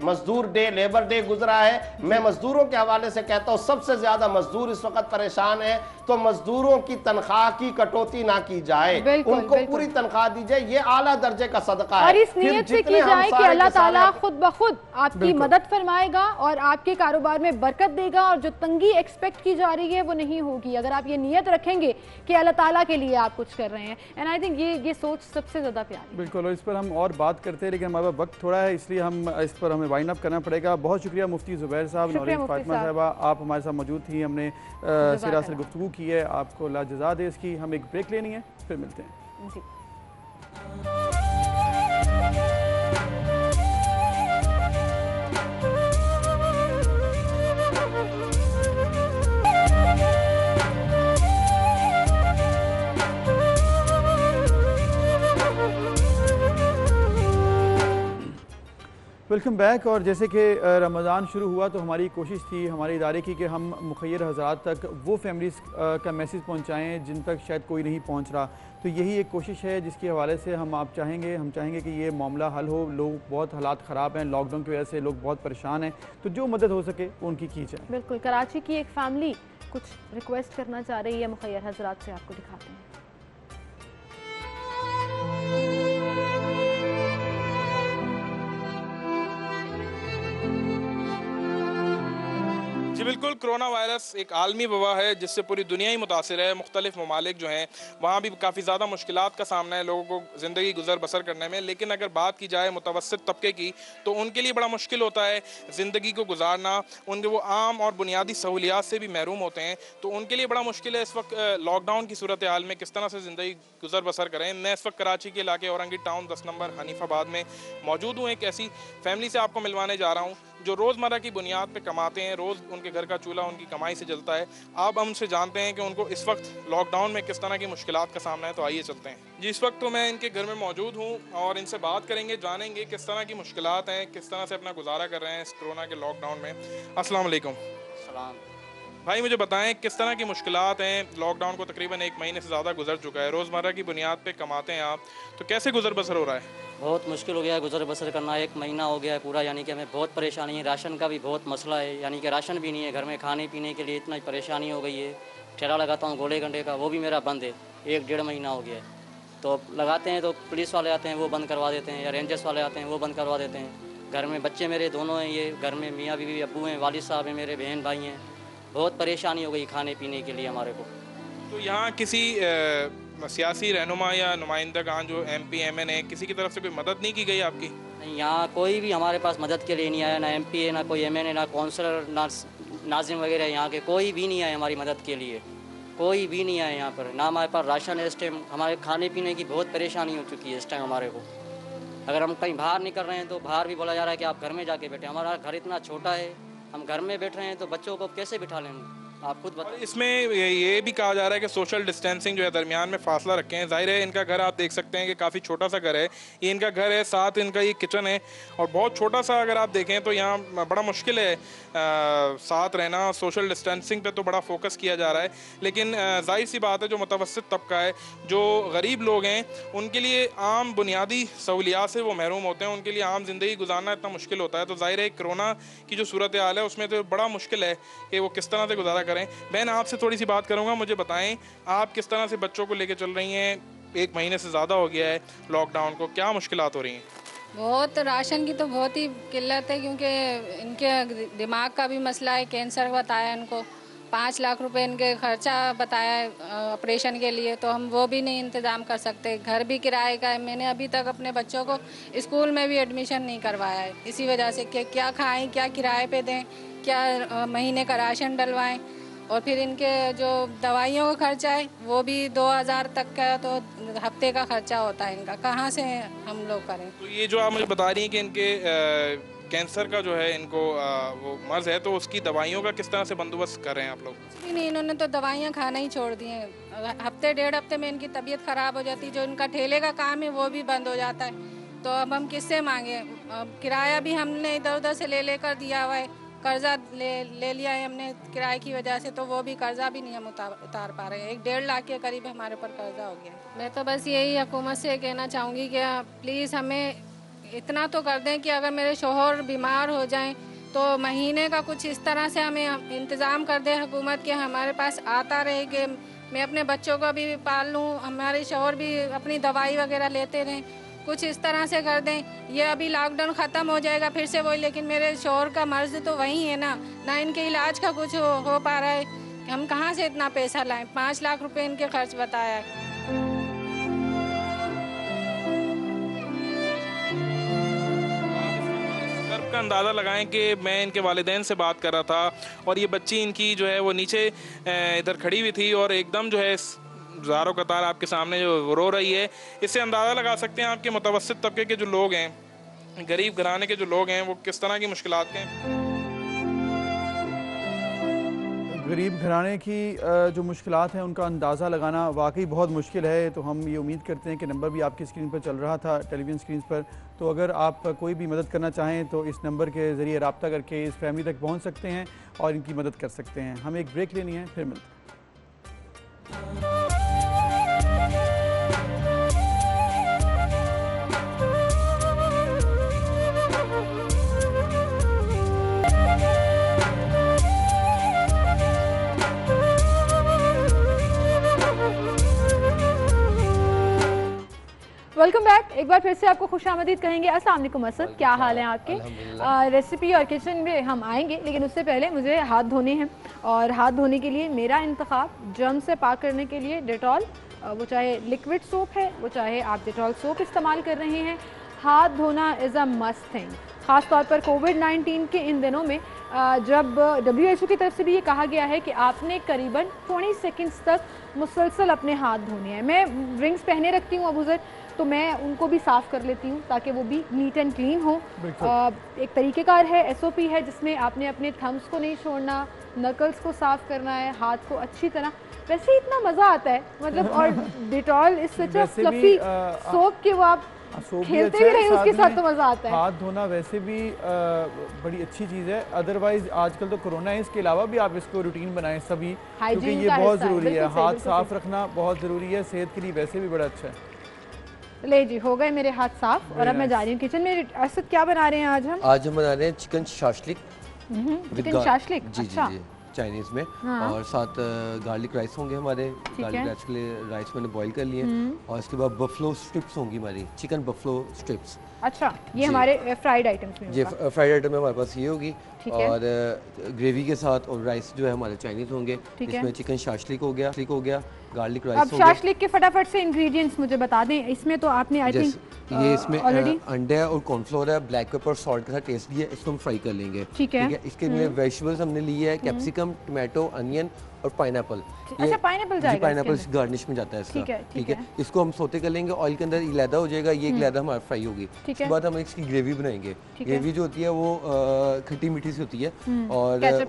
Speaker 4: मजदूर डे, लेबर डे गुजरा है। मैं मजदूरों के हवाले से कहता हूँ, सबसे ज्यादा मजदूर इस वक्त परेशान है, तो मजदूरों की तनख्वाह की कटौती ना की जाए, उनको पूरी तनख्वाह दी जाए। ये आला दर्जे का सदका है।
Speaker 1: और इस नीयत से की जाए कि अल्लाह ताला खुद ब खुद आपकी मदद फरमाएगा और आपके कारोबार में बरकत देगा, और जो तंगी एक्सपेक्ट की जा रही है वो नहीं होगी अगर आप ये नीयत रखेंगे कि अल्लाह ताला के लिए आप कुछ कर रहे हैं। एंड आई थिंक ये सोच सबसे ज्यादा प्यारी।
Speaker 2: बिल्कुल, और इस पर हम और बात करते हैं, लेकिन हमारा वक्त थोड़ा है, इसलिए हम इस पर हमें वाइंड अप करना पड़ेगा। बहुत शुक्रिया मुफ्ती ज़ुबैर साहब, नौरीन फातिमा साहिबा, आप हमारे साथ मौजूद थी, हमने सिरासर गुफ्तगू की है। आपको अल्लाह जज़ा दे इसकी। हम एक ब्रेक लेनी है, फिर मिलते हैं जी। Welcome back. और जैसे कि रमज़ान शुरू हुआ तो हमारी कोशिश थी हमारे इदारे की कि हम मुखय्यर हज़रात तक वो फैमिलीज़ का मैसेज पहुँचाएँ जिन तक शायद कोई नहीं पहुँच रहा। तो यही एक कोशिश है जिसके हवाले से हम चाहेंगे कि ये मामला हल हो। लोग बहुत हालात ख़राब हैं, लॉकडाउन की वजह से लोग बहुत परेशान हैं, तो जो मदद हो सके वो उनकी की जाए।
Speaker 1: बिल्कुल। कराची की एक फैमिली कुछ रिक्वेस्ट करना चाह रही है मुखय्यर हज़रात से, आपको दिखाते हैं।
Speaker 5: जी बिल्कुल, कोरोना वायरस एक आलमी वबा है जिससे पूरी दुनिया ही मुतासिर है। मुख्तलिफ ममालिक जो हैं वहाँ भी काफ़ी ज़्यादा मुश्किलात का सामना है लोगों को ज़िंदगी गुजर बसर करने में। लेकिन अगर बात की जाए मुतवस्सित तबके की तो उनके लिए बड़ा मुश्किल होता है ज़िंदगी को गुजारना। उनके वो आम और बुनियादी सहूलियात से भी महरूम होते हैं, तो उनके लिए बड़ा मुश्किल है इस वक्त लॉकडाउन की सूरत हाल में किस तरह से ज़िंदगी गुजर बसर करें। मैं इस वक्त कराची के इलाके औरंगी टाउन 10 नंबर हनीफाबाद में मौजूद हूँ। एक ऐसी फैमिली से आपको मिलवाने जा रहा हूँ जो रोज़मर्रा की बुनियाद पे कमाते हैं। रोज़ उनके घर का चूल्हा उनकी कमाई से जलता है। आप हमसे जानते हैं कि उनको इस वक्त लॉकडाउन में किस तरह की मुश्किलात का सामना है। तो आइए चलते हैं। जी इस वक्त तो मैं इनके घर में मौजूद हूँ और इनसे बात करेंगे, जानेंगे किस तरह की मुश्किलात हैं, किस तरह से अपना गुजारा कर रहे हैं इस कोरोना के लॉकडाउन में। अस्सलाम वालेकुम।
Speaker 6: सलाम।
Speaker 5: भाई मुझे बताएं किस तरह की मुश्किलात हैं। लॉकडाउन को तकरीबन 1 महीने से ज़्यादा गुजर चुका है। रोज़मर्रा की बुनियाद पे कमाते हैं आप, तो कैसे गुजर बसर हो रहा है?
Speaker 6: बहुत मुश्किल हो गया है गुजर बसर करना। 1 महीना हो गया है पूरा, यानी कि हमें बहुत परेशानी है। राशन का भी बहुत मसला है, यानी कि राशन भी नहीं है घर में, खाने पीने के लिए इतना परेशानी हो गई है। ठेला लगाता हूँ गोले गंडे का, वो भी मेरा बंद है। 1-1.5 महीना हो गया है। तो लगाते हैं तो पुलिस वाले आते हैं वो बंद करवा देते हैं, या रेंजर्स वाले आते हैं वो बंद करवा देते हैं। घर में बच्चे मेरे दोनों हैं, ये घर में मियाँ बीवी अब्बू हैं, वालिद साहब हैं, मेरे बहन भाई हैं। बहुत परेशानी हो गई खाने पीने के लिए हमारे को।
Speaker 5: तो यहाँ किसी सियासी रहनुमा या नुमाइंदगान जो MP MN किसी की तरफ से कोई मदद नहीं की गई आपकी?
Speaker 6: नहीं, यहाँ कोई भी हमारे पास मदद के लिए नहीं आया, ना MP है, ना कोई MN, ना काउंसलर, ना नाजिम वगैरह। यहाँ के कोई भी नहीं आए हमारी मदद के लिए, कोई भी नहीं आए यहाँ पर। ना हमारे पास राशन है इस टाइम। हमारे खाने पीने की बहुत परेशानी हो चुकी है इस टाइम हमारे को। अगर हम कहीं बाहर निकल रहे हैं तो बाहर भी बोला जा रहा है कि आप घर में जाके बैठे। हमारा घर इतना छोटा है, हम घर में बैठ रहे हैं तो बच्चों को कैसे बिठा लें? आप खुद बताइए।
Speaker 5: इसमें ये भी कहा जा रहा है कि सोशल डिस्टेंसिंग जो है, दरमियान में फासला रखें हैं। जाहिर है इनका घर आप देख सकते हैं कि काफ़ी छोटा सा घर है। ये इनका घर है, साथ इनका ये किचन है और बहुत छोटा सा। अगर आप देखें तो यहाँ बड़ा मुश्किल है साथ रहना। सोशल डिस्टेंसिंग पे तो बड़ा फोकस किया जा रहा है, लेकिन जाहिर सी बात है जो मुतवस्सित तबका है, जो गरीब लोग हैं, उनके लिए आम बुनियादी सहूलियात से वो महरूम होते हैं। उनके लिए आम ज़िंदगी गुजारना इतना मुश्किल होता है। तो जाहिर है कोरोना की जो सूरत हाल है उसमें तो बड़ा मुश्किल है कि वो किस तरह से गुजारा करें। बहन आपसे थोड़ी सी बात करूंगा, मुझे बताएं आप किस तरह से बच्चों को लेकर चल रही हैं। 1 महीने से ज़्यादा हो गया है लॉकडाउन को, क्या मुश्किलात हो रही हैं?
Speaker 7: बहुत राशन की तो बहुत ही किल्लत है, क्योंकि इनके दिमाग का भी मसला है। कैंसर बताया इनको, 5 लाख रुपए इनके खर्चा बताया है ऑपरेशन के लिए, तो हम वो भी नहीं इंतज़ाम कर सकते। घर भी किराए का है। मैंने अभी तक अपने बच्चों को स्कूल में भी एडमिशन नहीं करवाया है इसी वजह से कि क्या खाएं, क्या किराए पे दें, क्या महीने का राशन डलवाएं। और फिर इनके जो दवाइयों का खर्चा है वो भी 2000 तक का, तो हफ्ते का खर्चा होता है इनका, कहाँ से हम लोग करें।
Speaker 5: तो ये जो आप मुझे बता रही हैं कि इनके कैंसर का जो है इनको वो मर्ज है, तो उसकी दवाइयों का किस तरह से बंदोबस्त कर रहे हैं आप लोग?
Speaker 7: कुछ नहीं, इन्होंने तो दवाइयाँ खाना ही छोड़ दी हैं। हफ्ते 1.5 हफ्ते में इनकी तबीयत ख़राब हो जाती है। जो इनका ठेले का काम है वो भी बंद हो जाता है। तो अब हम किससे मांगे? किराया भी हमने इधर उधर से ले लेकर दिया हुआ है। कर्जा ले लिया है हमने किराए की वजह से, तो वो भी कर्जा भी नहीं हम उतार पा रहे हैं। 1-1.5 लाख के करीब हमारे ऊपर कर्जा हो गया। मैं तो बस यही हुकूमत से कहना चाहूँगी कि प्लीज़ हमें इतना तो कर दें कि अगर मेरे शोहर बीमार हो जाएं तो महीने का कुछ इस तरह से हमें इंतज़ाम कर दे हुकूमत के, हमारे पास आता रहे कि मैं अपने बच्चों को भी पाल लूँ, हमारे शोहर भी अपनी दवाई वगैरह लेते रहें। कुछ इस तरह से कर दें। ये अभी लॉकडाउन ख़त्म हो जाएगा फिर से वही, लेकिन मेरे शोहर का मर्ज तो वही है ना इनके इलाज का कुछ हो पा रहा है। हम कहाँ से इतना पैसा लाएं? 5 लाख रुपए इनके खर्च बताया है।
Speaker 5: का अंदाज़ा लगाएं कि मैं इनके वालिदैन से बात कर रहा था और ये बच्ची इनकी जो है वो नीचे इधर खड़ी हुई थी और एकदम जो है ज़ारो कतार आपके सामने जो रो रही है। इससे अंदाज़ा लगा सकते हैं आपके मुतवस्सित तबके के जो लोग हैं, गरीब घराने के जो लोग हैं, वो किस तरह की मुश्किलात के हैं।
Speaker 2: गरीब घराने की जो मुश्किलात हैं उनका अंदाज़ा लगाना वाकई बहुत मुश्किल है। तो हम ये उम्मीद करते हैं कि नंबर भी आपकी स्क्रीन पर चल रहा था, टेलीविज़न स्क्रीन पर, तो अगर आप कोई भी मदद करना चाहें तो इस नंबर के ज़रिए रब्ता करके इस फैमिली तक पहुँच सकते हैं और इनकी मदद कर सकते हैं। हमें एक ब्रेक लेनी है, फिर मिलते हैं।
Speaker 1: Welcome back. एक बार फिर से आपको खुशामदीद कहेंगे। अस्सलाम वालेकुम असद, क्या हाल है आपके? रेसिपी और किचन में हम आएंगे, लेकिन उससे पहले मुझे हाथ धोने हैं और हाथ धोने के लिए मेरा इंतखाब जर्म से पाक करने के लिए डेटॉल, वो चाहे लिक्विड सोप है, वो चाहे आप डेटॉल सोप इस्तेमाल कर रहे हैं। हाथ धोना इज़ अ मस्ट थिंग, ख़ास तौर पर कोविड-19 के इन दिनों में जब WHO की तरफ से भी ये कहा गया है कि आपने करीबन 20 सेकंड्स तक मुसलसल अपने हाथ धोने हैं। मैं रिंग्स पहने रखती हूँ अबूज़र, तो मैं उनको भी साफ़ कर लेती हूँ ताकि वो भी नीट एंड क्लीन हो। एक तरीक़ेकार है, SOP है, जिसमें आपने अपने थम्स को नहीं छोड़ना, नकल्स को साफ़ करना है, हाथ को अच्छी तरह। वैसे इतना मज़ा आता है मतलब, और डिटॉल इस सच अ फ्लफी सोप के वो आप खेलते भी रहे उसके साथ तो मज़ा आता है।
Speaker 2: हाथ धोना वैसे भी बड़ी अच्छी चीज़ है। अदरवाइज आजकल तो कोरोना है, इसके अलावा भी आप इसको रूटीन बनाएं सभी, क्योंकि ये बहुत ज़रूरी है। हाथ साफ़ रखना बहुत ज़रूरी है, सेहत के लिए वैसे भी बड़ा अच्छा है।
Speaker 1: ले जी, हो गए मेरे हाथ साफ और अब मैं जा रही हूँ किचन में। असद क्या बना रहे हैं आज हम?
Speaker 8: आज हम बना रहे हैं चिकन शाशलिक।
Speaker 1: चिकन शाशलिक,
Speaker 8: जी
Speaker 1: अच्छा।
Speaker 8: जी चाइनीज में।
Speaker 1: हाँ।
Speaker 8: और साथ गार्लिक राइस होंगे हमारे। गार्लिक राइस के लिए राइस मैंने बॉईल कर लिए और इसके बाद बफलो स्ट्रिप्स होंगी हमारी, चिकन बफलो स्ट्रिप्स।
Speaker 1: अच्छा, ये हमारे फ्राइड आइटम्स में
Speaker 8: जी फ्राइड आइटम में हमारे पास ये होगी।
Speaker 1: और
Speaker 8: ग्रेवी के साथ और राइस जो है हमारे चाइनीज होंगे। इसमें चिकन शाशलिक हो गया, गार्लिक राइस हो गया।
Speaker 1: अब शाशलिक के फटाफट से इंग्रेडिएंट्स मुझे बता दें। इसमें तो आपने आई थिंक
Speaker 8: ये इसमें अंडे है और कॉर्नफ्लोर है, ब्लैक पेपर सॉल्ट के साथ टेस्ट दिया, इसको हम फ्राई कर लेंगे।
Speaker 1: ठीक है।
Speaker 8: इसके लिए वेजिटेबल्स हमने लिए है, कैप्सिकम, टमाटो, अनियन और पाइनएप्पल।
Speaker 1: अच्छा, पाइनएप्पल जाएगा,
Speaker 8: पाइनएप्पल गार्निश में जाता है इसका। ठीक है, इसको हम सोते कर लेंगे ऑयल के अंदर, इलादा हो जाएगा, ये इलादा हमारा फ्राई होगी। उसके बाद हम इसकी ग्रेवी बनाएंगे। ग्रेवी जो होती है वो खट्टी मीठी सी होती है और उसमें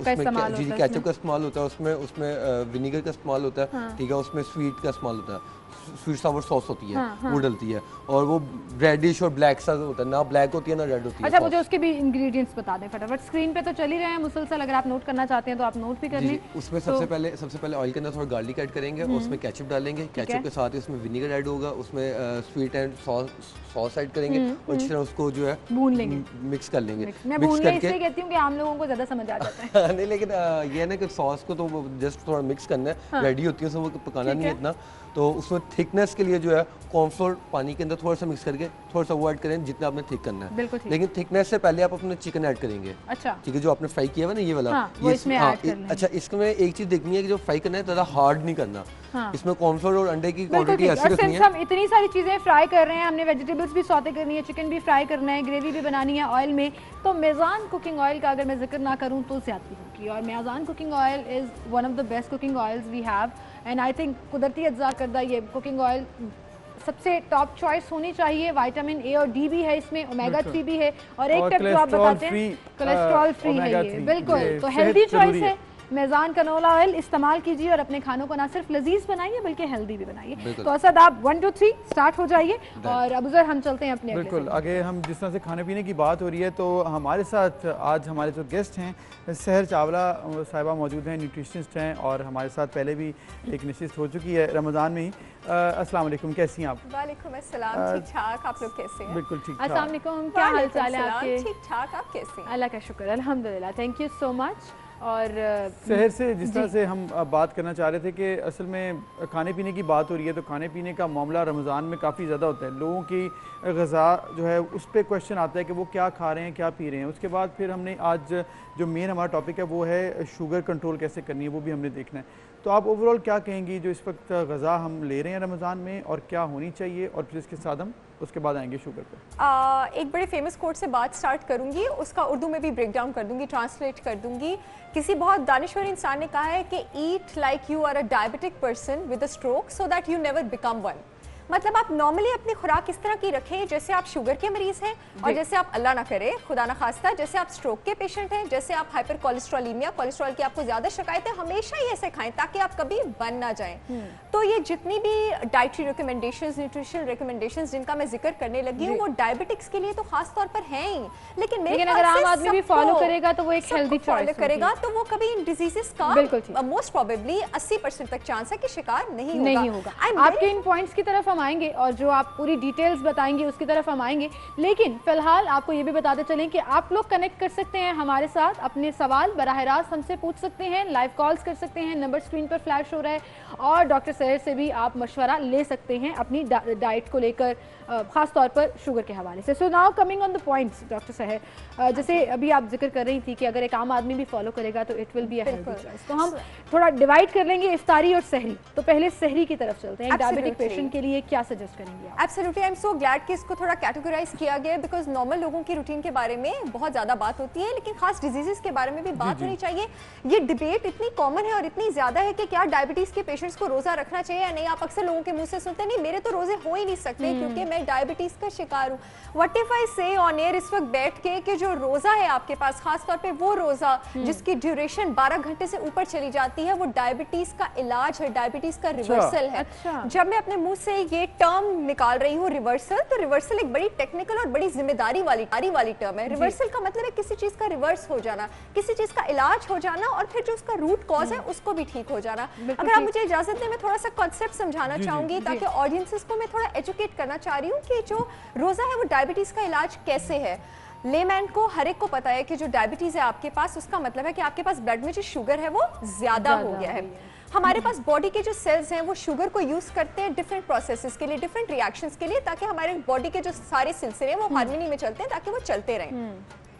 Speaker 8: केचप का इस्तेमाल होता है, उसमें विनीगर का इस्तेमाल होता है। ठीक है, उसमें स्वीट का इस्तेमाल होता है, स्वीट सावर सॉस होती है, वो डलती है और वो रेडिश और ब्लैक सा होता है, ना ब्लैक होती है ना रेड होती है।
Speaker 1: अच्छा, मुझे उसके भी इंग्रेडिएंट्स बता दें फटाफट। स्क्रीन पे तो चल ही रहे हैं मुसलसल, अगर आप नोट करना चाहते हैं तो आप नोट भी कर लें।
Speaker 8: उसमें सबसे पहले ऑयल के अंदर थोड़ा गार्लिक ऐड करेंगे और उसमें केचप डालेंगे। केचप के साथ उसमें विनीगर ऐड होगा, उसमें स्वीट एंड सॉस ऐड करेंगे और अच्छी तरह उसको जो है
Speaker 1: भून लेंगे,
Speaker 8: मिक्स कर लेंगे।
Speaker 1: मैं भूनने इसलिए कहती हूँ कि आम लोगों को ज़्यादा समझ आ जाता है।
Speaker 8: नहीं, लेकिन ये है ना कि सॉस को तो जस्ट थोड़ा मिक्स करना है, रेडी होती है उसमें, वो पकाना नहीं है इतना। तो उसमें थिकनेस के लिए जो है कॉर्नफ्लोर पानी के अंदर थोड़ा सा मिक्स करके थोड़ा सा वो ऐड करें जितना आपने थिक करना है। लेकिन थिकनेस से पहले आप अपने चिकन ऐड करेंगे।
Speaker 1: अच्छा,
Speaker 8: ठीक है, जो आपने फ्राई किया है ना ये वाला,
Speaker 1: वो इसमें ऐड कर लेंगे।
Speaker 8: अच्छा, इसमें एक चीज देखनी है कि जो फ्राई करना है ज़्यादा हार्ड नहीं करना। इसमें कॉर्नफ्लोर और अंडे की क्वांटिटी ऐसी रखनी है।
Speaker 1: हम इतनी सारी चीजें फ्राई कर रहे हैं, हमने वेजिटेबल्स भी सौते करनी है, चिकन भी फ्राई करना है, ग्रेवी भी बनानी है ऑयल में, तो मेज़ान कुकिंग ऑयल का अगर मैं जिक्र ना करूं तो ज़्यादती होगी। और Mezan cooking oil is one of the best cooking oils we have, and I think कुदरती अज्जा करदा ये कुकिंग ऑयल सबसे टॉप चॉइस होनी चाहिए। विटामिन A और D भी है इसमें, ओमेगा 3 भी है, और एक टिप जो आप बताते हैं कोलेस्ट्रॉल फ्री है ये, बिल्कुल। तो हेल्दी चॉइस है। मेज़ान कनोला ऑयल इस्तेमाल कीजिए और अपने खानों को ना सिर्फ लजीज बनाइए बल्कि हेल्दी भी बनाइए। तो असद आप 1 2 3 स्टार्ट हो जाइए और अबूज़र हम चलते हैं अपने।
Speaker 2: बिल्कुल, आगे हम जिस तरह से खाने पीने की बात हो रही है तो हमारे साथ आज हमारे जो गेस्ट हैं सहर चावला साहिबा मौजूद हैं, न्यूट्रिशनिस्ट हैं और हमारे साथ पहले भी एक नशिस्त हो चुकी है रमज़ान में ही। अस्सलाम वालेकुम, कैसी हैं आप?
Speaker 9: वालेकुम अस्सलाम, ठीक ठाक, आप लोग कैसे हैं?
Speaker 2: बिल्कुल ठीक ठाक।
Speaker 1: अस्सलाम वालेकुम, क्या हाल चाल है आपके?
Speaker 9: ठीक ठाक, आप कैसे हैं?
Speaker 1: अल्लाह का शुक्र, अल्हम्दुलिल्लाह, थैंक यू सो मच। और
Speaker 2: शहर से जिस तरह से हम बात करना चाह रहे थे कि असल में खाने पीने की बात हो रही है तो खाने पीने का मामला रमज़ान में काफ़ी ज़्यादा होता है। लोगों की ग़िज़ा जो है उस पर क्वेश्चन आता है कि वो क्या खा रहे हैं, क्या पी रहे हैं। उसके बाद फिर हमने आज जो मेन हमारा टॉपिक है वो है शुगर कंट्रोल कैसे करनी है, वो भी हमने देखना है। तो आप ओवरऑल क्या कहेंगी जो इस वक्त ग़िज़ा हम ले रहे हैं रमज़ान में और क्या होनी चाहिए, और फिर इसके साथ हम उसके बाद आएंगे शुगर पर।
Speaker 9: एक बड़े फेमस कोट से बात स्टार्ट करूंगी, उसका उर्दू में भी ब्रेक डाउन कर दूंगी, ट्रांसलेट कर दूंगी। किसी बहुत दानिश्वर इंसान ने कहा है कि eat like you are a diabetic person with a stroke so that you never become one. मतलब आप नॉर्मली अपनी खुराक इस तरह की रखें जैसे आप शुगर के मरीज हैं, और जैसे आप अल्लाह ना करे खुदा ना खास्ता जैसे आप स्ट्रोक के पेशेंट हैं, जैसे आप हाइपर कोलेस्ट्रोलीमिया, कोलेस्ट्रॉल की आपको ज्यादा शिकायत है, हमेशा ही ऐसे खाएं ताकि आप कभी बन ना जाएं। तो ये जितनी भी डाइटरी रिकमेंडेशंस, न्यूट्रिशनल रिकमेंडेशंस जिनका मैं जिक्र करने लगी हूँ वो डायबिटिक्स के लिए तो खास तौर पर हैं ही, लेकिन
Speaker 1: अगर आम आदमी भी फॉलो करेगा तो वो एक हेल्दी चॉइस
Speaker 9: करेगा तो वो कभी इन डिजीजेस का मोस्ट प्रोबेबली 80% तक चांस है कि शिकार नहीं होगा।
Speaker 1: आपके इन पॉइंट्स की तरफ हम आएंगे और जो आप पूरी डिटेल्स बताएंगे उसकी तरफ हम आएंगे, लेकिन फिलहाल आपको ये भी बताते चलें कि आप लोग कनेक्ट कर सकते हैं हमारे साथ, अपने सवाल बराह रास्त हमसे पूछ सकते हैं, लाइव कॉल्स कर सकते हैं, नंबर स्क्रीन पर फ्लैश हो रहा है, और डॉक्टर सहर से भी आप मशवरा ले सकते हैं अपनी डाइट को लेकर, खास तौर पर शुगर के हवाले से। So now coming on the points doctor सहर, जैसे अभी आप जिक्र कर रही थी कि अगर एक आम आदमी भी फॉलो करेगा तो it will be a healthy choice, तो हम थोड़ा डिवाइड कर लेंगे इफ्तारी और सहरी। तो पहले सहरी की तरफ चलते हैं, एक डायबिटिक पेशेंट के लिए क्या सजेस्ट करेंगे आप?
Speaker 9: Absolutely, I am so glad कि इसको थोड़ा कैटेगराइज किया गया, बिकॉज नॉर्मल लोगों की रूटीन के बारे में बहुत ज़्यादा बात होती है, लेकिन खास डिजीजेस के बारे में भी बात होनी चाहिए। ये डिबेट इतनी कॉमन है और इतनी ज़्यादा है कि क्या डायबिटीज़ के पेशेंट्स को रोज़ा रखना चाहिए या नहीं। आप अक्सर लोगों के मुंह से सुनते हैं नहीं मेरे तो रोज़े हो ही नहीं सकते क्योंकि मैं डायबिटीज़ का शिकार हूँ। व्हाट इफ आई से ऑन एयर इस वक्त बैठ के कि जो रोज़ा है आपके पास, खास तौर पे वो रोज़ा जिसकी ड्यूरेशन 12 घंटे से ऊपर चली जाती है, वो डायबिटीज़ का इलाज है, डायबिटीज़ का रिवर्सल है। जब मैं अपने मुंह से ये टर्म निकाल रही हूँ रिवर्सल, तो रिवर्सल एक बड़ी टेक्निकल और बड़ी जिम्मेदारी वाली टर्म है। रिवर्सल का मतलब है किसी चीज़ का रिवर्स हो जाना, किसी चीज़ का इलाज हो जाना और फिर जो उसका रूट कॉज है उसको भी ठीक हो जाना। अगर आप मुझे इजाजत दें मैं थोड़ा सा कॉन्सेप्ट समझाना चाहूंगी ताकि ऑडियंसेस को मैं थोड़ा एजुकेट करना चाह रही हूँ कि जो रोज़ा है वो डायबिटीज़ का इलाज कैसे है। लेमैन को हर एक को पता है कि जो डायबिटीज़ है आपके पास, उसका मतलब है कि आपके पास ब्लड में जो शुगर है वो ज़्यादा हो गया है। हमारे पास बॉडी के जो सेल्स हैं वो शुगर को यूज करते हैं डिफरेंट प्रोसेसेस के लिए, डिफरेंट रिएक्शंस के लिए, ताकि हमारे बॉडी के जो सारे सिलसिले हैं वो हार्मनी में चलते हैं ताकि वो चलते रहें।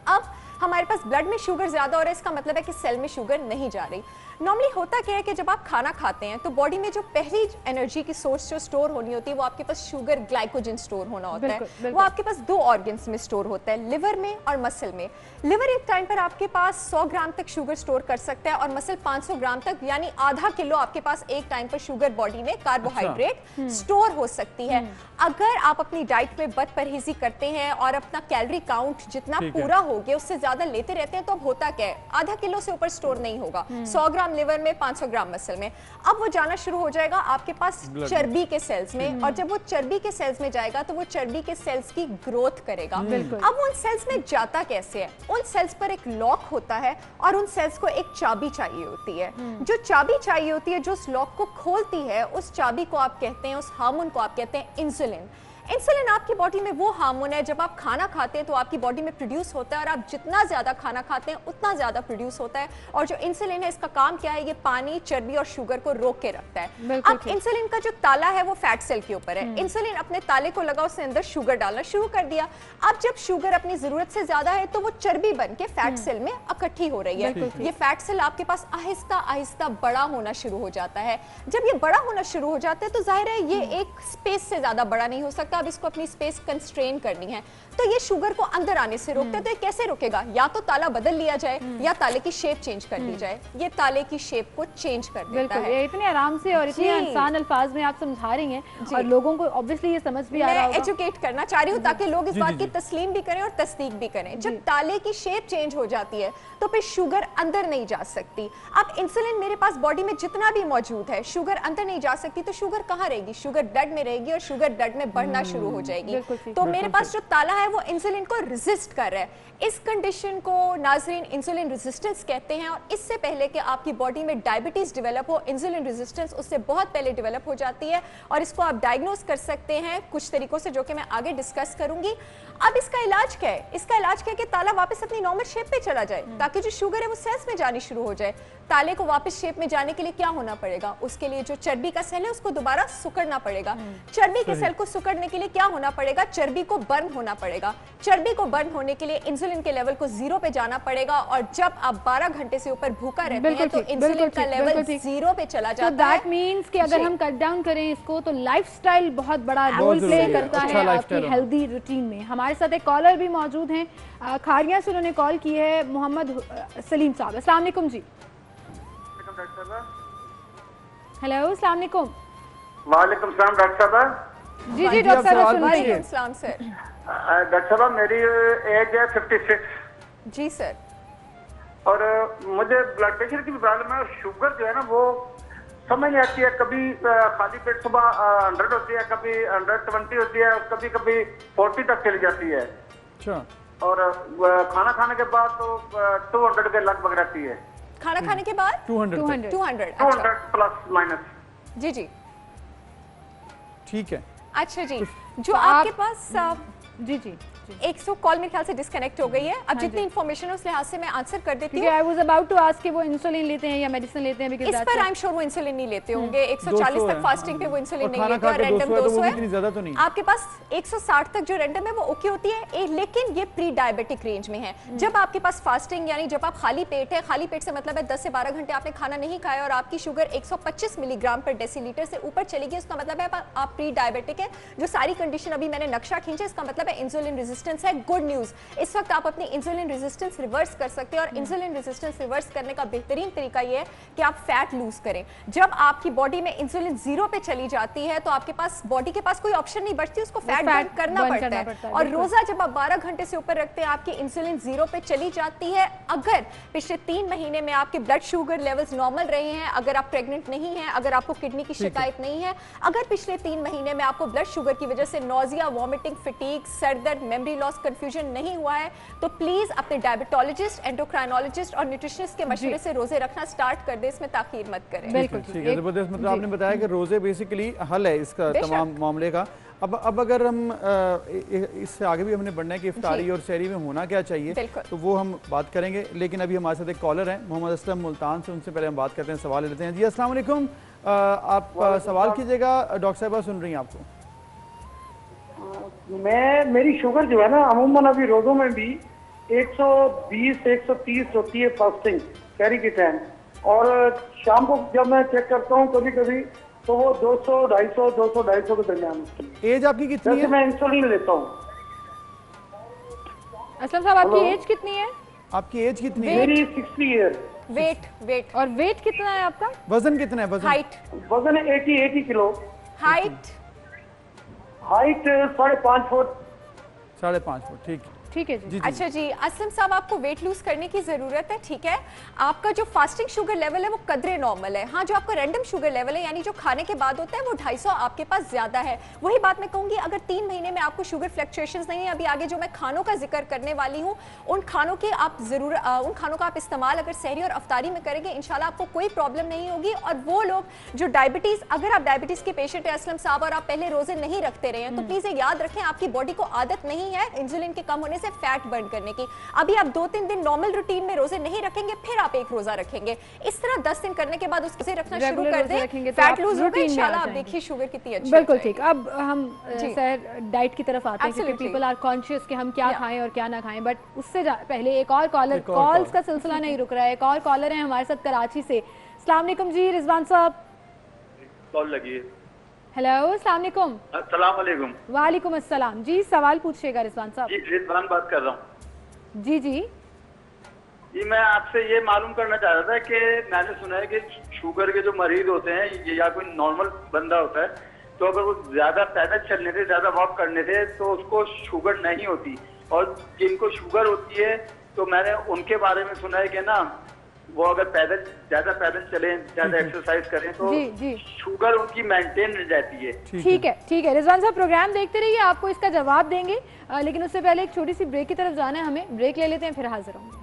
Speaker 9: अब हमारे पास ब्लड में शुगर ज्यादा हो रहा है, इसका मतलब है कि सेल में शुगर नहीं जा रही। नॉर्मली होता क्या है कि जब आप खाना खाते हैं तो बॉडी में जो पहली एनर्जी की सोर्स जो स्टोर होनी होती है वो आपके पास शुगर ग्लाइकोजन स्टोर होना होता है। वो आपके पास 2 ऑर्गन्स में स्टोर होता है, लिवर में और मसल में। लिवर एक टाइम पर आपके पास 100 ग्राम तक शुगर स्टोर कर सकता है और मसल 500 ग्राम तक, यानी आधा किलो आपके पास एक टाइम पर शुगर बॉडी में कार्बोहाइड्रेट स्टोर हो सकती है। अगर आप अपनी डाइट में बद परहेजी करते हैं और अपना कैलोरी काउंट जितना पूरा हो गया उससे ज्यादा लेते रहते हैं तो अब होता क्या है, आधा किलो से ऊपर स्टोर नहीं होगा। 100 ग्राम लिवर में, 500 ग्राम मसल में। अब वो जाना शुरू हो जाएगा आपके पास चर्बी के सेल्स में, और जब वो चर्बी के सेल्स में जाएगा तो वो चर्बी के सेल्स की ग्रोथ करेगा। अब उन सेल्स में जाता कैसे है, उन सेल्स पर एक लॉक होता है और उन सेल्स को एक चाबी चाहिए होती है। जो चाबी चाहिए होती है जो उस लॉक को खोलती है, उस चाबी को आप कहते हैं, उस हार्मोन को आप कहते हैं इंसुलिन। इंसुलिन आपकी बॉडी में वो हार्मोन है जब आप खाना खाते हैं तो आपकी बॉडी में प्रोड्यूस होता है, और आप जितना ज्यादा खाना खाते हैं उतना ज्यादा प्रोड्यूस होता है। और जो इंसुलिन है इसका काम क्या है, ये पानी, चर्बी और शुगर को रोक के रखता है। अब इंसुलिन का जो ताला है वो फैट सेल के ऊपर है। इंसुलिन अपने ताले को लगा, उसके अंदर शुगर डालना शुरू कर दिया। अब जब शुगर अपनी जरूरत से ज्यादा है तो वो चर्बी बन के फैट सेल में इकट्ठी हो रही है। ये फैट सेल आपके पास आहिस्ता आहिस्ता बड़ा होना शुरू हो जाता है। जब ये बड़ा होना शुरू हो जाता है तो जाहिर है ये एक स्पेस से ज्यादा बड़ा नहीं हो सकता, अब इसको अपनी स्पेस कंस्ट्रेन करनी है, तो ये शुगर को अंदर आने से रोकता है। तो ये कैसे रोकेगा, या तो ताला बदल लिया जाए या ताले की शेप चेंज कर दी जाए। ये ताले की शेप को चेंज कर देता है।
Speaker 1: ये इतने आराम से और इतने आसान अल्फाज में आप समझा रही हैं और लोगों को ऑब्वियसली ये समझ भी आ रहा होगा।
Speaker 9: मैं एजुकेट करना चाह रही हूँ ताकि लोग इस बात की तस्लीम भी करें और तस्दीक भी करें। जब ताले की शेप चेंज हो जाती है तो फिर शुगर अंदर नहीं जा सकती। अब इंसुलिन मेरे पास बॉडी में जितना भी मौजूद है, शुगर अंदर नहीं जा सकती, तो शुगर कहाँ रहेगी, शुगर ब्लड में रहेगी और शुगर ब्लड में बढ़ना शुरू हो जाएगी। तो मेरे पास जो ताला है वो इंसुलिन को रेजिस्ट कर रहा है। इस कंडीशन को नाज़रीन इंसुलिन रेजिस्टेंस कहते हैं, और इससे पहले कि आपकी बॉडी में डायबिटीज डेवलप हो, इंसुलिन रेजिस्टेंस उससे बहुत पहले डेवलप हो जाती है, और इसको आप डायग्नोज कर सकते हैं कुछ तरीकों से जो कि मैं आगे डिस्कस करूंगी। अब इसका इलाज क्या है, इसका इलाज क्या है कि ताला वापस अपनी नॉर्मल शेप पे चला जाए ताकि जो शुगर है वो सेल्स में जानी शुरू हो जाए। ताले को वापस शेप में जाने के लिए क्या होना पड़ेगा, उसके लिए जो चर्बी का सेल है उसको दोबारा सुकड़ना पड़ेगा। चर्बी के सेल को सुकड़ने के लिए क्या होना पड़ेगा, चर्बी को बर्न होना पड़ेगा। चर्बी को बर्न होने के लिए इंसुलिन के लेवल को 0 पे जाना पड़ेगा, और जब आप 12 घंटे से ऊपर भूखा रहते हैं तो इंसुलिन का लेवल 0 पे चला जाता है।
Speaker 1: दैट मींस कि अगर हम कट डाउन करें इसको तो लाइफस्टाइल बहुत बड़ा रोल प्ले करता है आपकी हेल्दी रूटीन में। हमारे साथ एक कॉलर भी मौजूद हैं, खारिया से उन्होंने कॉल की है, मोहम्मद सलीम साहब। अस्सलाम वालेकुम जी। हेलो, अस्सलाम वालेकुम।
Speaker 10: वालेकुम सलाम डॉक्टर साहब।
Speaker 1: जी जी डॉक्टर साहब सुन रही हैं।
Speaker 9: अस्सलाम सर।
Speaker 10: डॉक्टर साहब मेरी एज है 56।
Speaker 9: जी सर।
Speaker 10: और मुझे ब्लड प्रेशर की भी प्रॉब्लम है और शुगर जो है ना वो समझ नहीं आती है, कभी खाली पेट सुबह 100 होती है, कभी 120 होती है, कभी कभी 40 तक चली जाती है।
Speaker 2: अच्छा।
Speaker 10: और खाना खाने के बाद तो 200 के लगभग रहती है।
Speaker 9: खाना खाने के बाद
Speaker 10: 200 प्लस माइनस।
Speaker 9: जी जी
Speaker 2: ठीक है।
Speaker 9: अच्छा जी, जो आपके पास
Speaker 1: जी जी
Speaker 9: 100 कॉल मेरे ख्याल से डिस्कनेक्ट हो गई है। अब जितनी इन्फॉर्मेशन है उस लिहाज से मैं आंसर कर देती हूँ।
Speaker 1: I was about to ask कि वो इंसुलिन लेते हैं या मेडिसिन लेते हैं,
Speaker 9: इस पर आई एम श्योर वो इंसुलिन नहीं लेते होंगे। 140 तक फास्टिंग पे वो इंसुलिन नहीं लेते और रैंडम 200 है। आपके पास 160 तक जो रैंडम है वो ओके होती है, लेकिन ये प्री डायबिटिक रेंज में है। जब आपके पास फास्टिंग यानी जब आप खाली पेट है, खाली पेट से मतलब है 10 से 12 घंटे आपने खाना नहीं खाया और आपकी शुगर 125 मिलीग्राम पर डेसीलीटर से ऊपर चली गई, इसका मतलब है आप प्री डायबिटिक है। जो सारी कंडीशन अभी मैंने नक्शा खींचा, इसका मतलब है इंसुलिन रेजिस्टेंस है। गुड न्यूज, इस वक्त आप अपनी इंसुलिन रेजिस्टेंस रिवर्स कर सकते हैं और इंसुलिन रेजिस्टेंस रिवर्स करने का बेहतरीन तरीका यह है कि आप फैट लूज करें। जब आपकी बॉडी में इंसुलिन 0 पे चली जाती है तो आपके पास बॉडी के पास कोई ऑप्शन नहीं बचती, उसको फैट बर्न करना पड़ता है। और रोजा जब आप 12 घंटे से ऊपर रखते हैं आपकी इंसुलिन 0 पे चली जाती है। अगर पिछले 3 महीने में आपके ब्लड शुगर लेवल्स नॉर्मल रहे हैं, अगर आप प्रेग्नेंट नहीं हैं, अगर आपको किडनी की शिकायत नहीं है, अगर पिछले 3 महीने में आपको ब्लड शुगर की वजह से नोजिया, वॉमिटिंग, फटीग, सर दर्द, मेमोरी लॉस, कंफ्यूजन नहीं हुआ है, तो प्लीज अपने डायबिटोलॉजिस्ट, एंडोक्राइनोलॉजिस्ट और न्यूट्रिशनिस्ट के मशवरे से रोजे रखना स्टार्ट कर दे, इसमें ताखीर मत करें।
Speaker 2: बिल्कुल ठीक है, जबरदस्त। मतलब आपने बताया कि रोजे बेसिकली हल है इसका तमाम मामले का। अब अगर हम इससे आगे भी हमने बढ़ना है कि इफ्तारी और सहरी में होना क्या चाहिए, तो वो हम बात करेंगे। लेकिन अभी हमारे साथ एक कॉलर हैं मोहम्मद असलम मुल्तान से, उनसे पहले हम बात करते हैं, सवाल लेते हैं। जी अस्सलाम वालेकुम, आप सवाल कीजिएगा, डॉक्टर साहिबा सुन रही हैं आपको।
Speaker 10: मेरी शुगर जो है ना अमूमन अभी रोजों में भी 120-130 होती है फास्टिंग कैरी के टाइम, और शाम को जब मैं चेक करता हूँ कभी कभी तो वो 200-250 के दरमियान होती है।
Speaker 2: एज आपकी कितनी है?
Speaker 10: मैं इंसुलिन लेता हूँ।
Speaker 1: असलम साहब आपकी एज कितनी है?
Speaker 2: आपकी एज कितनी है?
Speaker 10: मेरी 60 ईयर।
Speaker 9: वेट
Speaker 1: और वेट कितना है आपका?
Speaker 2: वजन कितना है? वजन
Speaker 10: वजन 80 किलो।
Speaker 9: Height
Speaker 10: 5.5 foot.
Speaker 2: 5.5 फुट, ठीक है।
Speaker 1: ठीक है जी।
Speaker 9: अच्छा जी, असलम साहब आपको वेट लूज करने की जरूरत है, ठीक है। आपका जो फास्टिंग शुगर लेवल है वो कदरे नॉर्मल है। हाँ, जो आपका रैंडम शुगर लेवल है यानी जो खाने के बाद होता है वो 250 आपके पास ज्यादा है। वही बात मैं कहूंगी, अगर 3 महीने में आपको शुगर फ्लक्चुएशंस नहीं है, अभी आगे जो मैं खानों का जिक्र करने वाली हूँ उन खानों के आप जरूर उन खानों का आप इस्तेमाल अगर सहरी और अफ्तारी में करेंगे इंशाल्लाह आपको कोई प्रॉब्लम नहीं होगी। और वो लोग जो डायबिटीज, अगर आप डायबिटीज के पेशेंट है असलम साहब और आप पहले रोजे नहीं रखते रहे हैं, तो प्लीज याद रखें आपकी बॉडी को आदत नहीं है इंसुलिन के कम होने से फैट बर्न करने की। अभी आप 2-3 दिन नॉर्मल रूटीन में रोजे नहीं रखेंगे, फिर आप एक रोजा रखेंगे। इस तरह 10 दिन करने के बाद उससे रखना शुरू कर दें, फैट लूज होगा इंशाल्लाह। आप देखिए शुगर कितनी अच्छी।
Speaker 1: बिल्कुल ठीक। अब हम सर डाइट की तरफ आते हैं, क्योंकि पीपल आर कॉन्शियस कि हम क्या खाएं और क्या ना खाएं। बट उससे पहले एक और कॉलर, कॉल्स का सिलसिला नहीं रुक रहा है। एक और कॉलर है हमारे साथ कराची से। अस्सलाम वालेकुम जी, रिजवान साहब
Speaker 11: कॉल लगी है।
Speaker 1: हेलो, अस्सलाम वालेकुम।
Speaker 11: अस्सलाम वालेकुम।
Speaker 1: वालेकुम अस्सलाम जी, सवाल पूछिएगा रिजवान साहब।
Speaker 11: जी रिजवान बात कर रहा हूँ।
Speaker 1: जी जी
Speaker 11: जी, मैं आपसे ये मालूम करना चाह रहा था कि मैंने सुना है कि शुगर के जो मरीज होते हैं या कोई नॉर्मल बंदा होता है, तो अगर वो ज्यादा पैदल चलने से, ज्यादा वॉक करने से, तो उसको शुगर नहीं होती। और जिनको शुगर होती है तो मैंने उनके बारे में सुना है कि ना वो अगर ज्यादा पैदल चलें, ज्यादा एक्सरसाइज करें तो शुगर उनकी मेंटेन रहती है।
Speaker 1: ठीक है ठीक है रिजवान साहब, प्रोग्राम देखते रहिए, आपको इसका जवाब देंगे। लेकिन उससे पहले एक छोटी सी ब्रेक की तरफ जाना है हमें। ब्रेक ले लेते हैं, फिर हाजिर होंगे।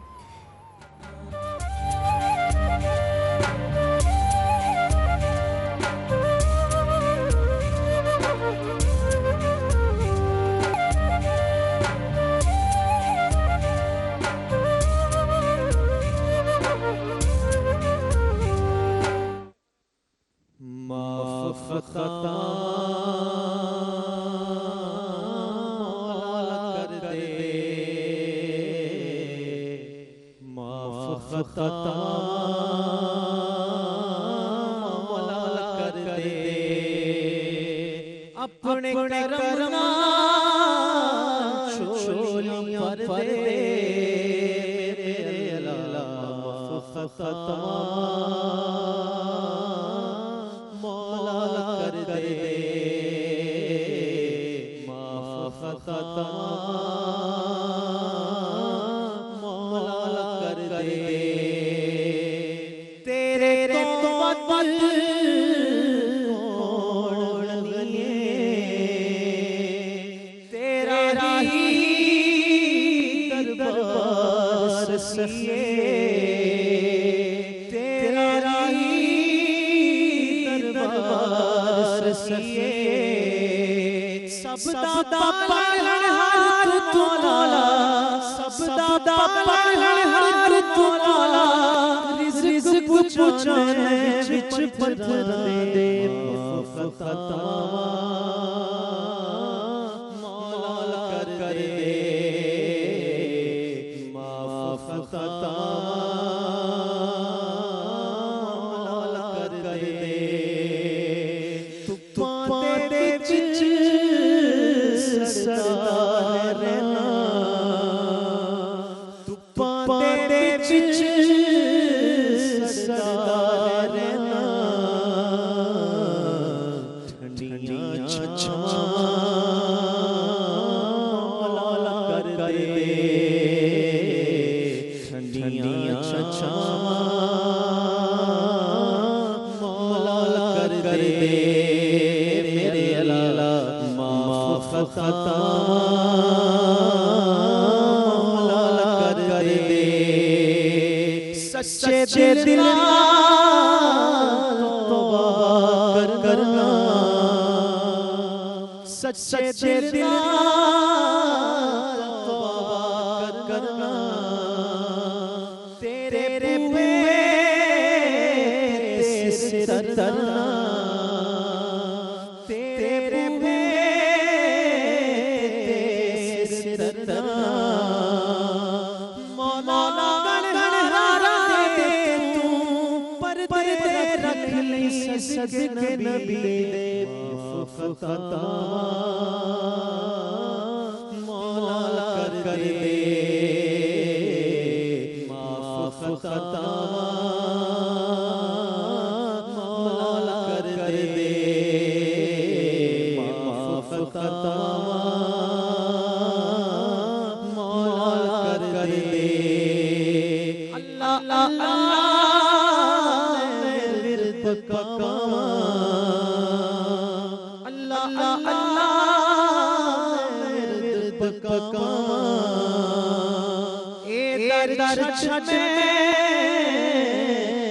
Speaker 12: अपने करना छोली पर दे मौला कर दे। मौला कर दे तेरे तो बदल तेरा ही दरबार ससिए तेरा ही दरबार ससिए सबदा पालनहार तू मौला सबदा पालनहार तू मौला रिज़्क़ पूछने विच पत्थर दे माफ़ खता मौला कर दे माफ़ खता मौला कर दे तू पादे विच सरदार रहना तू पादे विच सरदार रहना ठंडियां छावां मौला कर दे ठंडियां छावां मौला कर दे मेरे अल्लाह माफ़ खता मौला कर दे सच्चे दिल तौबा करना सच्चे दिल तौबा करना तेरे पे सिर धरना तेरे पे सिर धरना मौला गणहारा दे तू पर्दे रख ले सदके नबी दे माफ़ खता मौला कर दे माफ़ खता मौला कर दे माफ़ खता मौला कर दे अल्लाह अल्लाह विरद का अल्लाह अल्लाह विरद का ए दर छड़े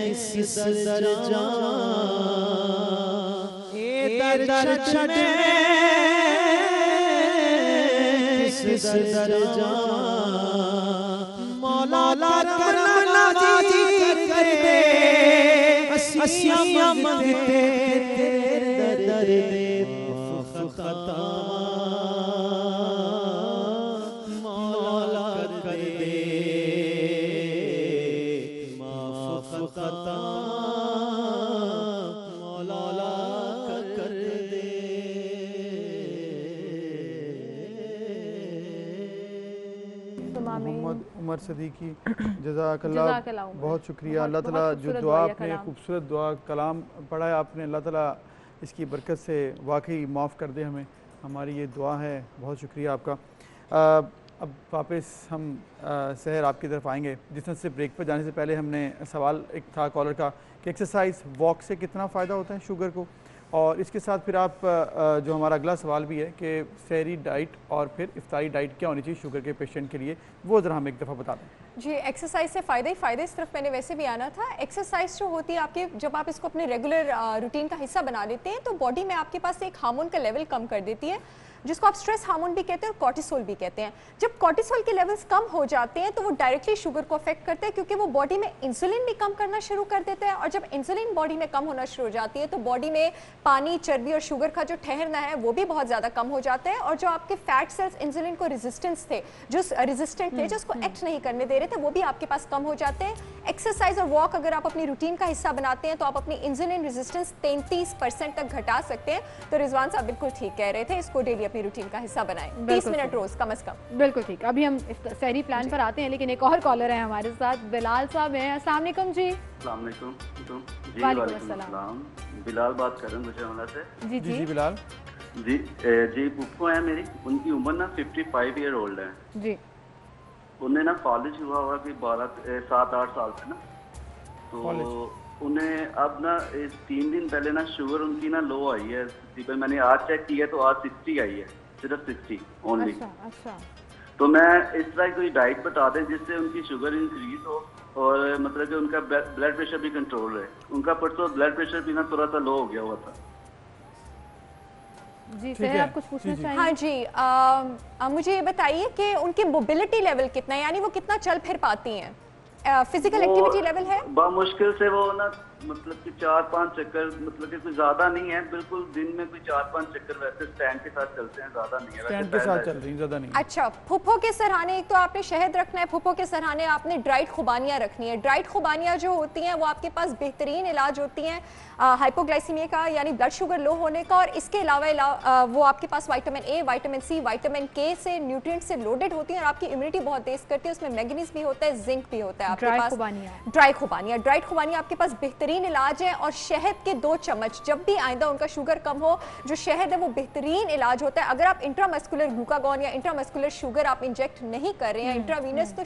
Speaker 12: किस दर जा ए दर छड़े किस दर जा मौला करम नाजी कर दे असियां मंगते तेरे दर दे माफ़ खता मौला कर दे माफ़ खता मौला कर दे
Speaker 2: मोहम्मद उमर सदीकी जज़ाकल्लाह बहुत शुक्रिया। अल्लाह ताला जो दुआ आपने खूबसूरत दुआ कलाम पढ़ा है आपने, अल्लाह ताला इसकी बरकत से वाकई माफ़ कर दे हमें, हमारी ये दुआ है। बहुत शुक्रिया आपका। अब वापस हम सहर आपकी तरफ आएंगे। जिस तरह से ब्रेक पर जाने से पहले हमने सवाल एक था कॉलर का कि एक्सरसाइज वॉक से कितना फ़ायदा होता है शुगर को, और इसके साथ फिर आप जो हमारा अगला सवाल भी है कि सहरी डाइट और फिर इफ्तारी डाइट क्या होनी चाहिए शुगर के पेशेंट के लिए, वो ज़रा हम एक दफ़ा बता दें।
Speaker 9: जी, एक्सरसाइज से फ़ायदे ही फ़ायदे, इस तरफ मैंने वैसे भी आना था। एक्सरसाइज जो होती है आपके, जब आप इसको अपने रेगुलर रूटीन का हिस्सा बना लेते हैं तो बॉडी में आपके पास एक हार्मोन का लेवल कम कर देती है, जिसको आप स्ट्रेस हार्मोन भी कहते हैं और कॉर्टिसोल भी कहते हैं। जब कॉर्टिसोल के लेवल्स कम हो जाते हैं तो वो डायरेक्टली शुगर को अफेक्ट करते हैं, क्योंकि वो बॉडी में इंसुलिन भी कम करना शुरू कर देता है, और जब इंसुलिन बॉडी में कम होना शुरू हो जाती है तो बॉडी में पानी, चर्बी और शुगर का जो ठहरना है वो भी बहुत ज़्यादा कम हो जाता है, और जो आपके फैट सेल्स इंसुलिन को रेजिस्टेंट थे, जो उसको एक्ट नहीं करने दे रहे थे, वो भी आपके पास कम हो जाते हैं। एक्सरसाइज और वॉक अगर आप अपनी रूटीन का हिस्सा बनाते हैं तो आप अपनी इंसुलिन रेजिस्टेंस 33% तक घटा सकते हैं। तो रिजवान साहब बिल्कुल ठीक कह रहे थे, इसको डेली अपनी रूटीन का हिस्सा बनाएं, 30 मिनट रोज कम से कम।
Speaker 1: बिल्कुल ठीक। अभी हम सहरी प्लान पर आते हैं, लेकिन एक और कॉलर है हमारे साथ, बिलाल साहब हैं। अस्सलाम वालेकुम जी।
Speaker 13: अस्सलाम वालेकुम जी।
Speaker 1: वालेकुम अस्सलाम।
Speaker 13: बिलाल बात कर रहे हैं गुजरात से।
Speaker 1: जी
Speaker 2: जी बिलाल।
Speaker 11: जी जी पुप्पो है मेरी, उनकी उम्र ना 55 ईयर ओल्ड है
Speaker 1: जी।
Speaker 11: उन्हें ना कॉलेज हुआ हुआ कि 7-8 साल से ना, तो उन्हें अब ना 3 दिन पहले ना शुगर उनकी ना लो आई है। तकरीबन मैंने आज चेक किया तो आज 60 आई है, सिर्फ 60 ओनली।
Speaker 1: अच्छा।
Speaker 11: तो मैं इस तरह कोई डाइट बता दें जिससे उनकी शुगर इंक्रीज हो और मतलब कि उनका ब्लड प्रेशर भी कंट्रोल रहे। उनका परसों ब्लड प्रेशर भी ना थोड़ा सा लो हो गया हुआ था।
Speaker 1: जी सर, आप कुछ पूछना चाहेंगे?
Speaker 9: हाँ जी, मुझे ये बताइए कि उनकी मोबिलिटी लेवल कितना है, यानी वो कितना चल फिर पाती हैं? फिजिकल एक्टिविटी लेवल है?
Speaker 11: बहुत मुश्किल से वो ना मतलब कि 4-5 चक्कर, मतलब कि कोई ज्यादा नहीं है, बिल्कुल दिन में कोई 4-5 चक्कर वैसे स्टैंड के साथ चलते हैं, ज्यादा नहीं है।
Speaker 2: स्टैंड के साथ चल रही हैं, ज्यादा नहीं।
Speaker 9: अच्छा, फुफ्फो के सराहने एक तो आपने शहद रखना है, फुफ्फो के सराहने आपने ड्राइड खुबानियाँ रखनी है। ड्राइड खुबानियाँ जो होती हैं वो आपके पास बेहतरीन इलाज होती हैं हाइपोग्लाइसीमिया का, यानी ब्लड शुगर लो होने का, और इसके अलावा वो आपके पास vitamin A, vitamin C, vitamin K से, न्यूट्रिएंट से लोडेड होती हैं और आपकी इम्यूनिटी बहुत तेज करती है। उसमें मैग्नीज भी होता है, जिंक भी होता है आपके पास। ड्राई खुबानियाँ आपके पास बेहतरीन इलाज है। और शहद के 2 चम्मच, जब भी आइंदा उनका शुगर कम हो, जो शहद है वो बेहतरीन इलाज होता है। अगर आप इंट्रामस्कुलर ग्लूकागॉन या इंट्रामस्कुलर शुगर आप इंजेक्ट नहीं कर रहे हैं इंट्रावीनस, तो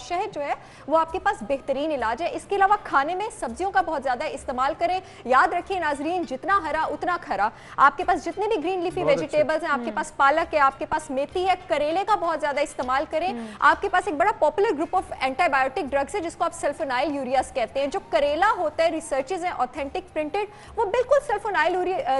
Speaker 9: शहद जो है वो आपके पास बेहतरीन इलाज है। इसके अलावा खाने में सब्जियों का बहुत ज्यादा इस्तेमाल करें। याद रखिए नाजरीन, जितना हरा उतना खरा। आपके पास जितने भी ग्रीन लीफी वेजिटेबल्स हैं, आपके पास पालक है, आपके पास मेथी है, करेले का बहुत ज्यादा इस्तेमाल करें। आपके पास एक बड़ा popular group of antibiotic drugs है जिसको आप सल्फोनाइल यूरियास कहते हैं। जो करेला होता है, रिसर्चेस हैं ऑथेंटिक प्रिंटेड, वो बिल्कुल सल्फोनाइल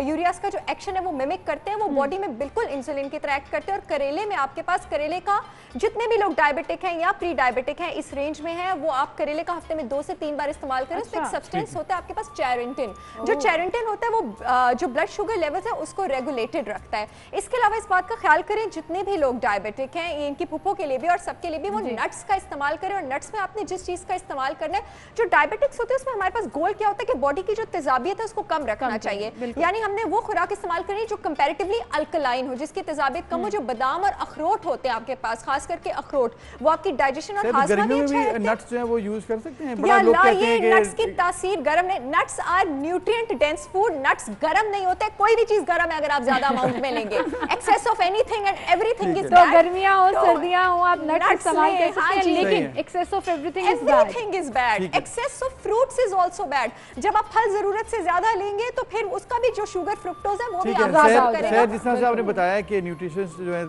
Speaker 9: यूरियास का जो एक्शन है वो मिमिक करते हैं। वो बॉडी में बिल्कुल इंसुलिन की तरह एक्ट करते हैं। और करेले में आपके पास, करेले का जितने भी लोग डायबिटिक हैं या प्री डायबिटिक हैं, इस रेंज में है, वो आप करेले का हफ्ते में 2 से 3 बार इस्तेमाल करें। उसमें एक सब्सटेंस होता है आपके पास चेरेंटिन। जो चेरेंटिन होता है वो जो ब्लड शुगर लेवल्स है उसको रेगुलेटेड रखता है। इसके अलावा इस बात का ख्याल करें, जितने भी लोग डायबिटिक हैं, इनकी पुप्पो के लिए भी और सबके लिए भी, वो नट्स का इस्तेमाल करें। और नट्स में आपने जिस चीज का इस्तेमाल करना है, जो डायबिटिक्स होते हैं उसमें हमारे पास गोल क्या होता है कि बॉडी की जो तेजाबियत है उसको कम रखना चाहिए। यानी हमने वो खुराक इस्तेमाल करनी है जो कंपैरेटिवली अल्कलाइन हो, जिसकी तेजाबियत कम हो। जो बादाम और अखरोट होते हैं आपके पास, खास करके अखरोट, वो आपकी डाइजेशन और हाजमा भी अच्छा है।
Speaker 2: नट्स जो है वो यूज कर सकते हैं। बड़ा लोग कहते हैं कि
Speaker 9: नट्स की तासीर गर्म नहीं, nuts are nutrient dense food. Nuts गर्म नहीं होते, कोई भी चीज गर्म है अगर आप ज्यादा अमाउंट में लेंगे। Excess of anything and everything is bad.
Speaker 1: गर्मियां हो सर्दियां हो, आप नट्स इस्तेमाल कर सकते हैं, लेकिन excess of everything
Speaker 9: is bad. Excess of fruits is also bad. जब आप फल जरूरत से ज्यादा लेंगे तो फिर उसका भी जो शुगर फ्रुक्टोज है वो भी आप करेगा।
Speaker 2: जिस तरह से आपने बताया कि न्यूट्रिशन जो है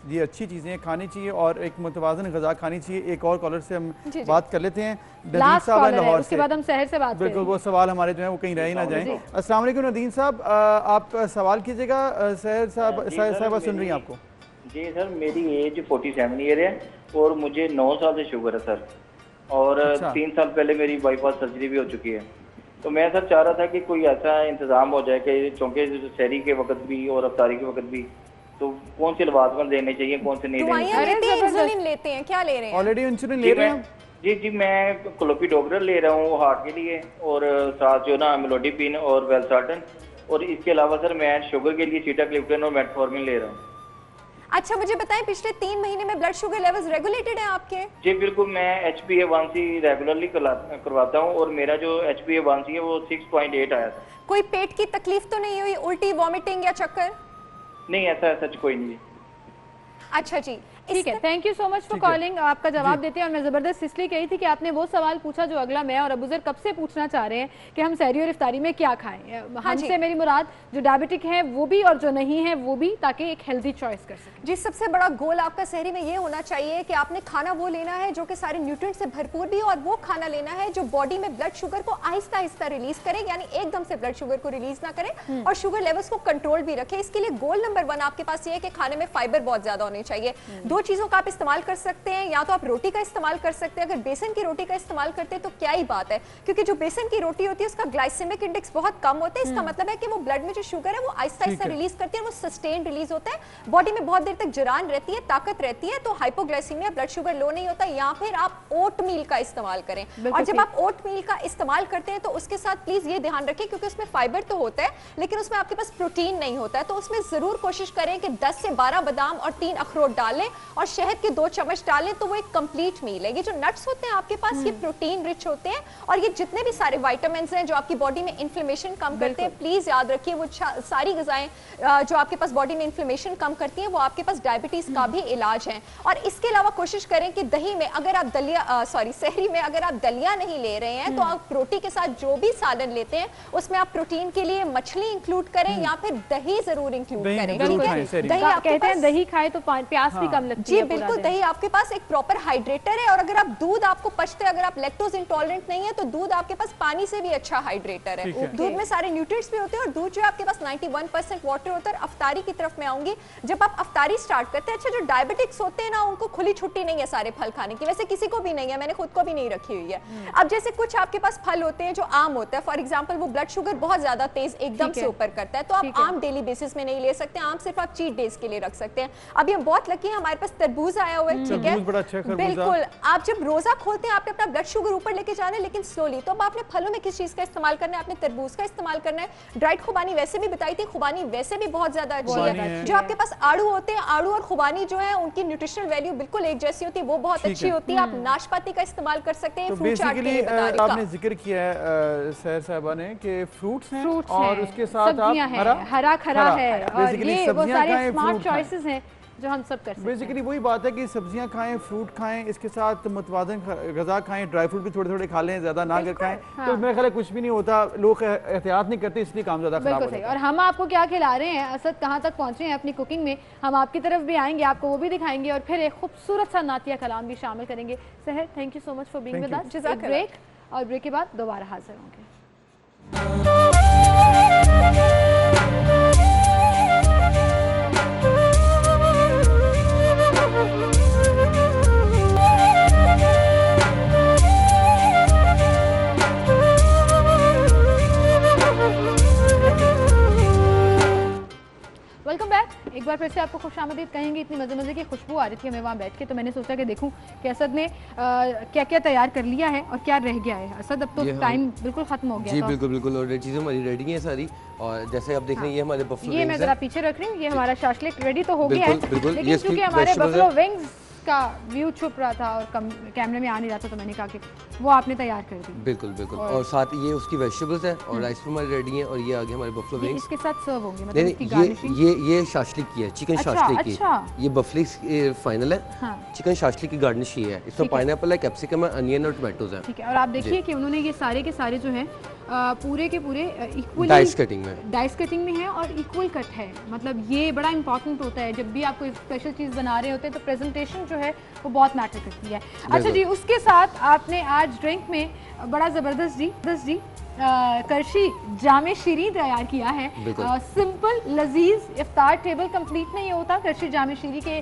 Speaker 2: ये अच्छी चीजें खानी चाहिए और एक मुतवाज़न ग़िज़ा खानी चाहिए। एक और कॉलर से हम बात कर लेते हैं, नदीम साहब है लाहौर से।
Speaker 1: उसके बाद हम शहर से बात
Speaker 2: बिल्कुल, वो सवाल हमारे जो है वो कहीं रह ही ना जाएं। अस्सलाम वालेकुम नदीम साहब, आप सवाल कीजिएगा। शहर साहब सुन रही हैं आपको।
Speaker 13: जी सर, मेरी एज 47 ईयर है और मुझे 9 साल से शुगर है सर, और 3 साल पहले मेरी बाईपास सर्जरी भी हो चुकी है। तो मैं सर चाह रहा था कि कोई ऐसा इंतजाम हो जाए कि चूँकि शहरी के वक्त भी और अफ्तारी के वक्त भी, तो कौन सी लवाजमत देने चाहिए, कौन से नहीं
Speaker 9: इंसुलिन लेते हैं, क्या ले रहे हैं?
Speaker 2: ऑलरेडी इंसुलिन ले रहे हैं?
Speaker 13: जी मैं क्लोपिडोग्रल ले रहा हूँ हार्ट के लिए, और साथ जो ना अमिलोडिपिन और वेलसार्टन, और इसके अलावा सर मैं शुगर के लिए सीटाग्लिप्टिन और मेटफॉर्मिन ले रहा हूँ।
Speaker 9: अच्छा, मुझे बताएं, पिछले 3 महीने में ब्लड शुगर लेवल्स रेगुलेटेड हैं आपके?
Speaker 13: जी बिल्कुल, मैं HbA1c रेगुलरली करवाता हूँ और मेरा जो HbA1c है वो 6.8 आया था।
Speaker 9: कोई पेट की तकलीफ तो नहीं हुई, उल्टी, वॉमिटिंग या चक्कर?
Speaker 13: नहीं, ऐसा सच कोई नहीं।
Speaker 9: अच्छा जी,
Speaker 1: ठीक है, thank you so much for calling. आपका जवाब देते हैं। और मैं ज़बरदस्त इसलिए कही थी कि आपने वो सवाल पूछा जो अगला मैं और अबूजर कब से पूछना चाह रहे हैं कि हम सहरी और इफ्तारी में क्या खाएं। हमसे मेरी मुराद जो डायबिटिक हैं वो भी और जो नहीं है वो भी, ताकि एक हेल्दी चॉइस कर सकें।
Speaker 9: जी, सबसे बड़ा गोल आपका सहरी में ये होना चाहिए कि आपने खाना वो लेना है जो कि सारे न्यूट्रिएंट से भरपूर भी हो, और वो खाना लेना है जो बॉडी में ब्लड शुगर को आहिस्ता आहिस्ता रिलीज करे, यानी एकदम से ब्लड शुगर को रिलीज ना करे और शुगर लेवल्स को कंट्रोल भी रखे। इसके लिए गोल नंबर 1 आपके पास ये है कि खाने में फाइबर बहुत ज्यादा होनी चाहिए। 2 चीजों का आप इस्तेमाल कर सकते हैं, या तो आप रोटी का इस्तेमाल कर सकते हैं। अगर बेसन की रोटी का इस्तेमाल करते हैं तो क्या ही बात है, क्योंकि जो बेसन की रोटी होती है उसका ग्लाइसेमिक इंडेक्स बहुत कम होता है। इसका मतलब है कि वो ब्लड में जो शुगर है वो आहिस्ता आहिस्ता रिलीज करती है, वो सस्टेन रिलीज होता है, बॉडी में बहुत देर तक जरान रहती है, ताकत रहती है, तो हाइपोग्लाइसीमिया, ब्लड शुगर लो नहीं होता। या फिर आप ओट मील का इस्तेमाल करें, और जब आप ओट मील का इस्तेमाल करते हैं तो उसके साथ प्लीज ये ध्यान रखें, क्योंकि उसमें फाइबर तो होता है लेकिन उसमें आपके पास प्रोटीन नहीं होता है, तो उसमें जरूर कोशिश करें कि 10 से 12 बादाम और 3 अखरोट डालें और शहद के 2 चम्मच डालें तो वो एक कंप्लीट मील है। ये जो नट्स होते हैं आपके पास ये प्रोटीन रिच होते हैं और ये जितने भी सारे विटामिन्स हैं जो आपकी बॉडी में इन्फ्लेमेशन कम करते हैं, प्लीज याद रखिए वो सारी ग़िज़ाएं जो आपके पास बॉडी में इन्फ्लेमेशन कम करती हैं वो आपके पास डायबिटीज का भी इलाज है। और इसके अलावा कोशिश करें कि दही में अगर आप सहरी में अगर आप दलिया नहीं ले रहे हैं तो आप रोटी के साथ जो भी सालन लेते हैं उसमें आप प्रोटीन के लिए मछली इंक्लूड करें या फिर दही जरूर इंक्लूड करें। ठीक है, दही आपके पास
Speaker 1: दही खाए तो प्यास भी कम लगती है।
Speaker 9: जी बिल्कुल, दही आपके पास एक प्रॉपर हाइड्रेटर है। और अगर आप दूध आपको पचते अगर आप लैक्टोज इंटॉलरेंट नहीं है तो दूध आपके पास पानी से भी अच्छा हाइड्रेटर है। दूध में सारे न्यूट्रिएंट्स भी होते हैं और दूध जो आपके पास 91% वाटर होता है। अफ्तारी की तरफ मैं आऊंगी, जब आप अफ्तारी स्टार्ट करते हैं, अच्छा जो डायबिटिक्स होते हैं ना उनको खुली छुट्टी नहीं है सारे फल खाने की, वैसे किसी को भी नहीं है, मैंने खुद को भी नहीं रखी हुई है। अब जैसे कुछ आपके पास फल होते हैं जो आम होता है, फॉर एग्जांपल वो ब्लड शुगर बहुत ज्यादा तेज एकदम से ऊपर करता है, तो आप आम डेली बेसिस में नहीं ले सकते, आम सिर्फ आप चीट डेज के लिए रख सकते हैं। अभी हम बहुत लकी हैं, हमारे पास तरबूज आया हुआ है। ठीक है, बिल्कुल, आप जब रोजा खोलते हैं आपने अपना ब्लड शुगर ऊपर लेके जाना है लेकिन स्लोली, तो अब आपने फलों में किस चीज का इस्तेमाल करना है, आपने तरबूज का इस्तेमाल करना है। ड्राइड खुबानी वैसे भी बताई थी, खुबानी वैसे भी बहुत ज्यादा अच्छी है। जो आपके पास आड़ू होते हैं, आड़ू और खुबानी जो है उनकी न्यूट्रिशनल वैल्यू बिल्कुल एक जैसी होती है, वो बहुत अच्छी होती है। आप नाशपाती का इस्तेमाल कर सकते हैं। फ्रूट चाट के लिए
Speaker 2: आपने जिक्र किया है सैर साहबा ने कि फ्रूट्स हैं और उसके साथ आप
Speaker 1: हरा खरा है और ये वो सारे स्मार्ट चॉइसेस हैं जो हम सब कर सकते हैं।
Speaker 2: बेसिकली वही बात है कि सब्जियां खाएं, फ्रूट खाएं, इसके साथ मुतवाज़न ग़िज़ा खाएं, ड्राई फ्रूट भी थोड़े थोड़े खा लें, ज़्यादा ना कर खाएं। तो मेरा ख्याल है कुछ भी नहीं होता, लोग एहतियात नहीं करते इसलिए काम ज़्यादा खराब होता है।
Speaker 1: और हम आपको क्या खिला रहे हैं, असद कहाँ तक पहुँचे हैं अपनी कुकिंग में, हम आपकी तरफ भी आएंगे, आपको वो भी दिखाएंगे और फिर एक खूबसूरत सा नातिया कलाम भी शामिल करेंगे। Sahar, thank you so much for being with us. Break, और ब्रेक के बाद दोबारा हाजिर होंगे। Welcome back. एक बार फिर से आपको खुशामदीद कहेंगे। इतनी मज़े मज़े की खुशबू आ रही थी हमें वहाँ बैठ के, तो मैंने सोचा कि देखूं कि असद ने क्या क्या तैयार कर लिया है और क्या रह गया है। असद, अब तो टाइम बिल्कुल खत्म हो गया।
Speaker 8: जी बिल्कुल बिल्कुल, और चीज़ें हमारी रेडी हैं सारी। और जैसे आप देख रहे हैं ये हमारे बफलो विंग्स,
Speaker 1: ये मैं ज़रा पीछे रख रही हूँ, ये हमारा शाशलिक रेडी तो हो गया है, लेकिन चूँकि हमारे बफलो विंग्स का व्यू छुप रहा था और कैमरे में आ नहीं रहा था तो मैंने कहा कि वो आपने तैयार कर दी।
Speaker 8: बिल्कुल बिल्कुल, और साथ ये उसकी वेजिटेबल्स है और राइस हमारे रेडी हैं। और ये आगे हमारे बफलो विंग्स
Speaker 1: इसके साथ सर्व होंगे, मतलब इसकी गार्निशिंग।
Speaker 8: ये शाशलिक की है, चिकन शाशलिक की। ये बफलिक फाइनल है। चिकन शाशलिक की गार्निश ही है। इसमें पाइनएप्पल है, कैप्सिकम है, अनियन और टोमेटोज है।
Speaker 1: ठीक है, और आप देखिए कि उन्होंने ये सारे के सारे जो है पूरे के पूरे इक्वली
Speaker 8: डाइस कटिंग में
Speaker 1: है और इक्वल कट है। मतलब ये बड़ा इंपॉर्टेंट होता है, जब भी आप कोई स्पेशल चीज़ बना रहे होते हैं तो प्रेजेंटेशन जो है वो बहुत मैटर करती है। अच्छा जी, उसके साथ आपने आज ड्रिंक में बड़ा ज़बरदस्त जी करशी जामे शीरी तैयार किया है। सिंपल लजीज इफ्तार टेबल कंप्लीट नहीं होता करशी जामे शीरी के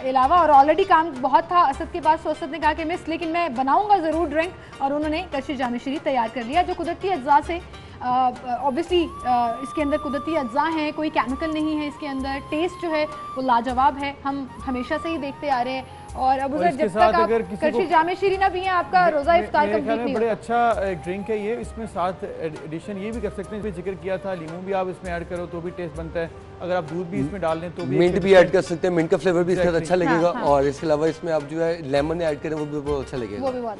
Speaker 1: अलावा, और ऑलरेडी काम बहुत था असद के पास, तो असद ने कहा कि मिस लेकिन मैं बनाऊंगा ज़रूर ड्रिंक, और उन्होंने करशी जामे शीरी तैयार कर लिया जो कुदरती अज्जा से ऑब्वियसली इसके अंदर कुदरती अज्जा हैं, कोई केमिकल नहीं है इसके अंदर। टेस्ट जो है वो लाजवाब है, हम हमेशा से ही देखते आ रहे हैं। और अब उधर जब तक आप करशी जामे शीरी ना पिए आपका रोज़ा इफ्तार कंप्लीट नहीं होता।
Speaker 2: बड़े अच्छा एक ड्रिंक है ये। इसमें साथ एडिशन ये भी कर सकते हैं, जिक्र किया था लीमू भी आप इसमें ऐड करो तो भी टेस्ट बनता है। अगर आप दूध भी इसमें डाल लें तो भी,
Speaker 8: मिंट भी ऐड कर सकते हैं, मिंट का फ्लेवर भी इसके साथ अच्छा लगेगा। और इसके अलावा इसमें आप जो है लेमन ऐड करें वो भी बहुत अच्छा लगेगा,
Speaker 1: वो भी बहुत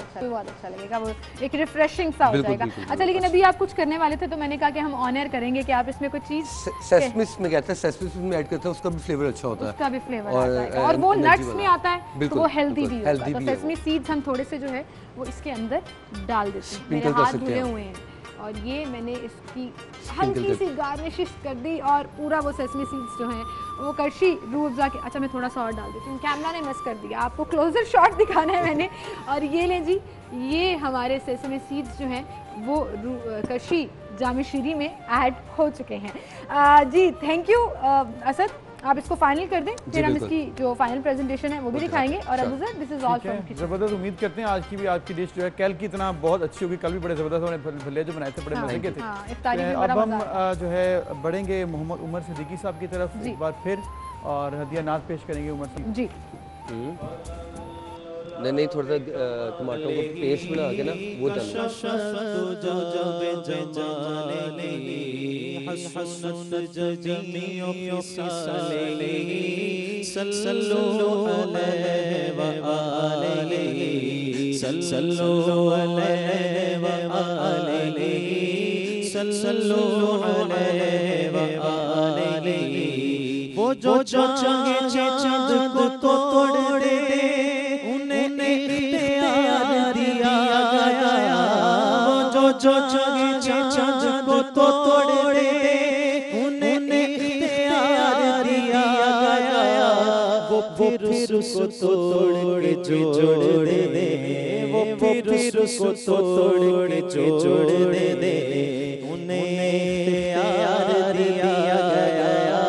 Speaker 1: अच्छा लगेगा, वो एक रिफ्रेशिंग सा हो जाएगा। अच्छा, लेकिन अभी आप कुछ करने वाले थे तो मैंने कहा कि हम ऑनर करेंगे कि आप इसमें कुछ चीज़
Speaker 8: सेसमिस में कहते हैं, सेसमिस में ऐड करते हैं, उसका भी फ्लेवर अच्छा होता है,
Speaker 1: उसका भी फ्लेवर आता है और वो नट्स में आता है तो वो हेल्दी भी होता है। तो सेसमी सीड्स हम थोड़े से जो है वो इसके अंदर डाल देते हैं। मेरे हाथ धुले हुए हैं और ये मैंने इसकी हल्की सी गार्निशिश कर दी और पूरा वो सेसमी सीड्स जो हैं वो करशी रूह अफ़ज़ा के, अच्छा मैं थोड़ा सा और डाल देती हूँ, कैमरा ने मिस कर दिया, आपको क्लोजर शॉट दिखाना है मैंने। और ये लें जी, ये हमारे सेसमी सीड्स जो हैं वो करशी जामे शीरी में ऐड हो चुके हैं। जी थैंक यू असद, आप इसको फाइनल कर दें, फिर हम इसकी जो फाइनल प्रेजेंटेशन है वो भी दिखाएंगे। और Abu sir, this is all from kitchen.
Speaker 2: जबरदस्त, उम्मीद करते हैं आज की भी आपकी डिश जो है कल की तरह बहुत अच्छी होगी। कल भी बड़े ज़बरदस्त उन्होंने भल्ले जो बनाए थे बड़े मजे के थे। अब हम जो है बढ़ेंगे मोहम्मद उमर सिद्दीकी साहब की तरफ एक बार फिर, और हदिया नाज पेश करेंगे उमर साहब
Speaker 1: जी।
Speaker 8: नहीं थोड़ा सा टमाटो को पेस्ट बना के ना वो डालना।
Speaker 12: सल्लल्लाहु अलैहि व आलिहि सल्लल्लाहु अलैहि व आलिहि सल्लल्लाहु अलैहि व आलिहि। वो जो चाहे चांद को तोड़ दे उन्हें इख्तियार दिया गया। वो जो चाहे चांद को तोड़ दे उन्हें इख्तियार दिया गया। वो फिर उसको तोड़ के जोड़ दे, वो फिर उसको तोड़ के जोड़ दे, उन्हें इख्तियार दिया गया।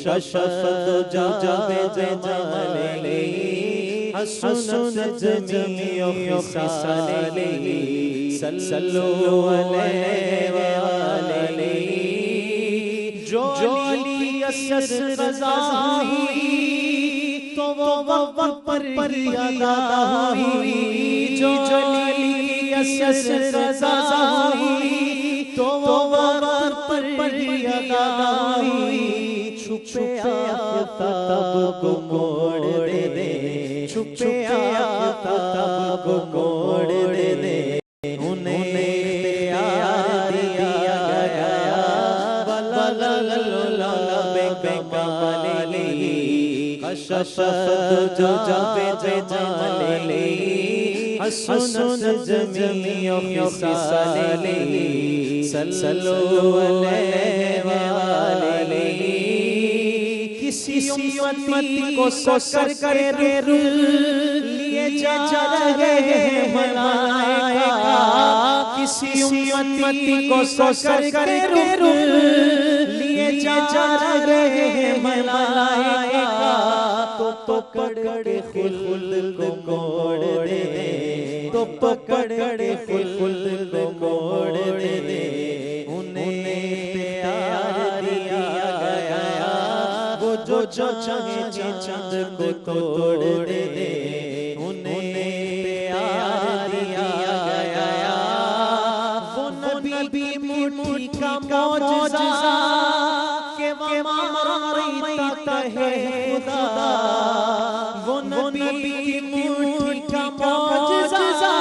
Speaker 12: कशफ जावे जमाले हसन जमीओ खिसाले सल्लल्लाहु अलैहि व आलिहि। जो असर रज़ा हुई तो वो वक्त पर यादा हुई। जो असर रज़ा हुई तो वो वक्त पर यादा हुई। छुपे आफताब को मोड़ दे, छुपे आफताब को मोड़ दे, उन्हें प्यार दिया गया। कशफ जो जावे जमाले हसन जमीओ खिसाले सल्लल्लाहु अलैहि व आलिहि। किसी उम्मती को सकर के लिए जा रहे हैं मलाइका। किसी उम्मती को सकर के लिए जा रहे हैं मलाइका। तो पकड़ के खुल्द को मोड़ दे, तो पकड़ के खुल्द को मोड़ दे, उन्हें प्यार दिया गया। वो जो चाहे चांद को तोड़ दे, उन्हें प्यार दिया गया। वो नबी मुट्ठी का मौजज़ा के वमारीता कहे खुदा। वो नबी मुट्ठी का मौजज़ा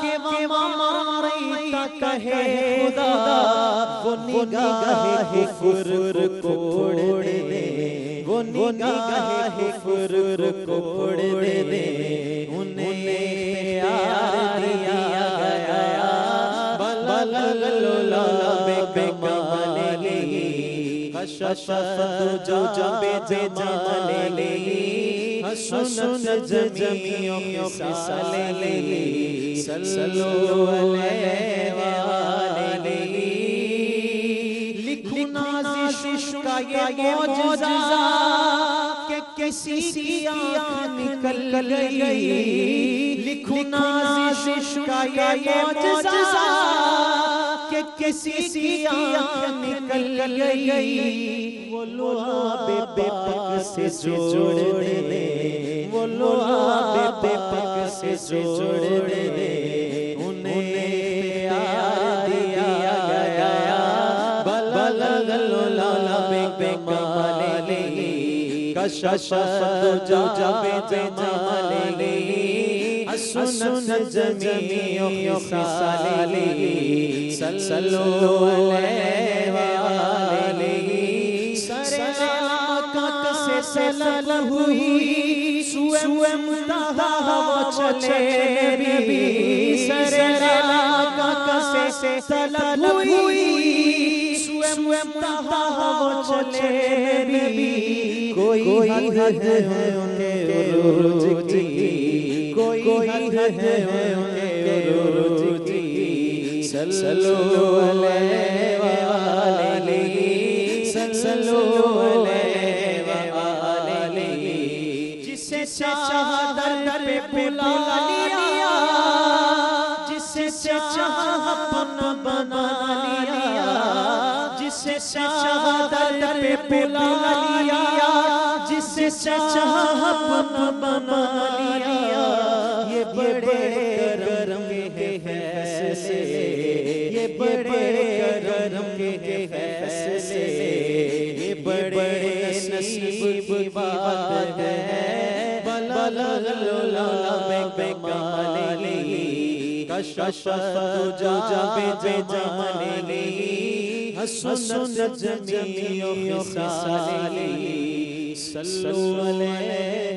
Speaker 12: के वमारीता कहे खुदा। वो निगाह कुफर को फोड़ दे, वो निगाह कुफर को फोड़ दे, उन्हें प्यार दिया गया। कशफ जो जावे जमाले हसन जमीओ खिसाले सल्लल्लाहु अलैहि व आलिहि। लिखो नाज़िश का ये मौजज़ा कि किसी की आँख निकल गई। लिखो नाज़िश का ये मौजज़ा कि किसी की आँख निकल गई। वो लोहा बेपक से जोड़ दे, वो लोहा बेपक से जोड़ दे, उन्हें प्यार दिया गया। कशफ जो जावे जमाले हसन जमीओ खिसाले सल्लल्लाहु अलैहि व आलिहि। सलामत से सलल हुई सुए मुंतहा वो चले नबी। सलामत से सलल हुई सुए मुंतहा वो चले नबी। कोई हद है उनके उरूज की, कोई हद है उनके उरूज की। सल्लल्लाहु अलैहि व आलिहि सल्लल्लाहु अलैहि व आलिहि। जिसे चाहा दर पे बुला लिया, जिसे चाहा अपना बना लिया, जिसे चाहा दर पे बुला लिया, जिसे चाहा अपना बना लिया। ये बड़े करम के फैसले, ये बड़े करम के फैसले कमाली कशफत जमाली हसनत जमीओ खिसाली सल्लल्लाहु अलैहि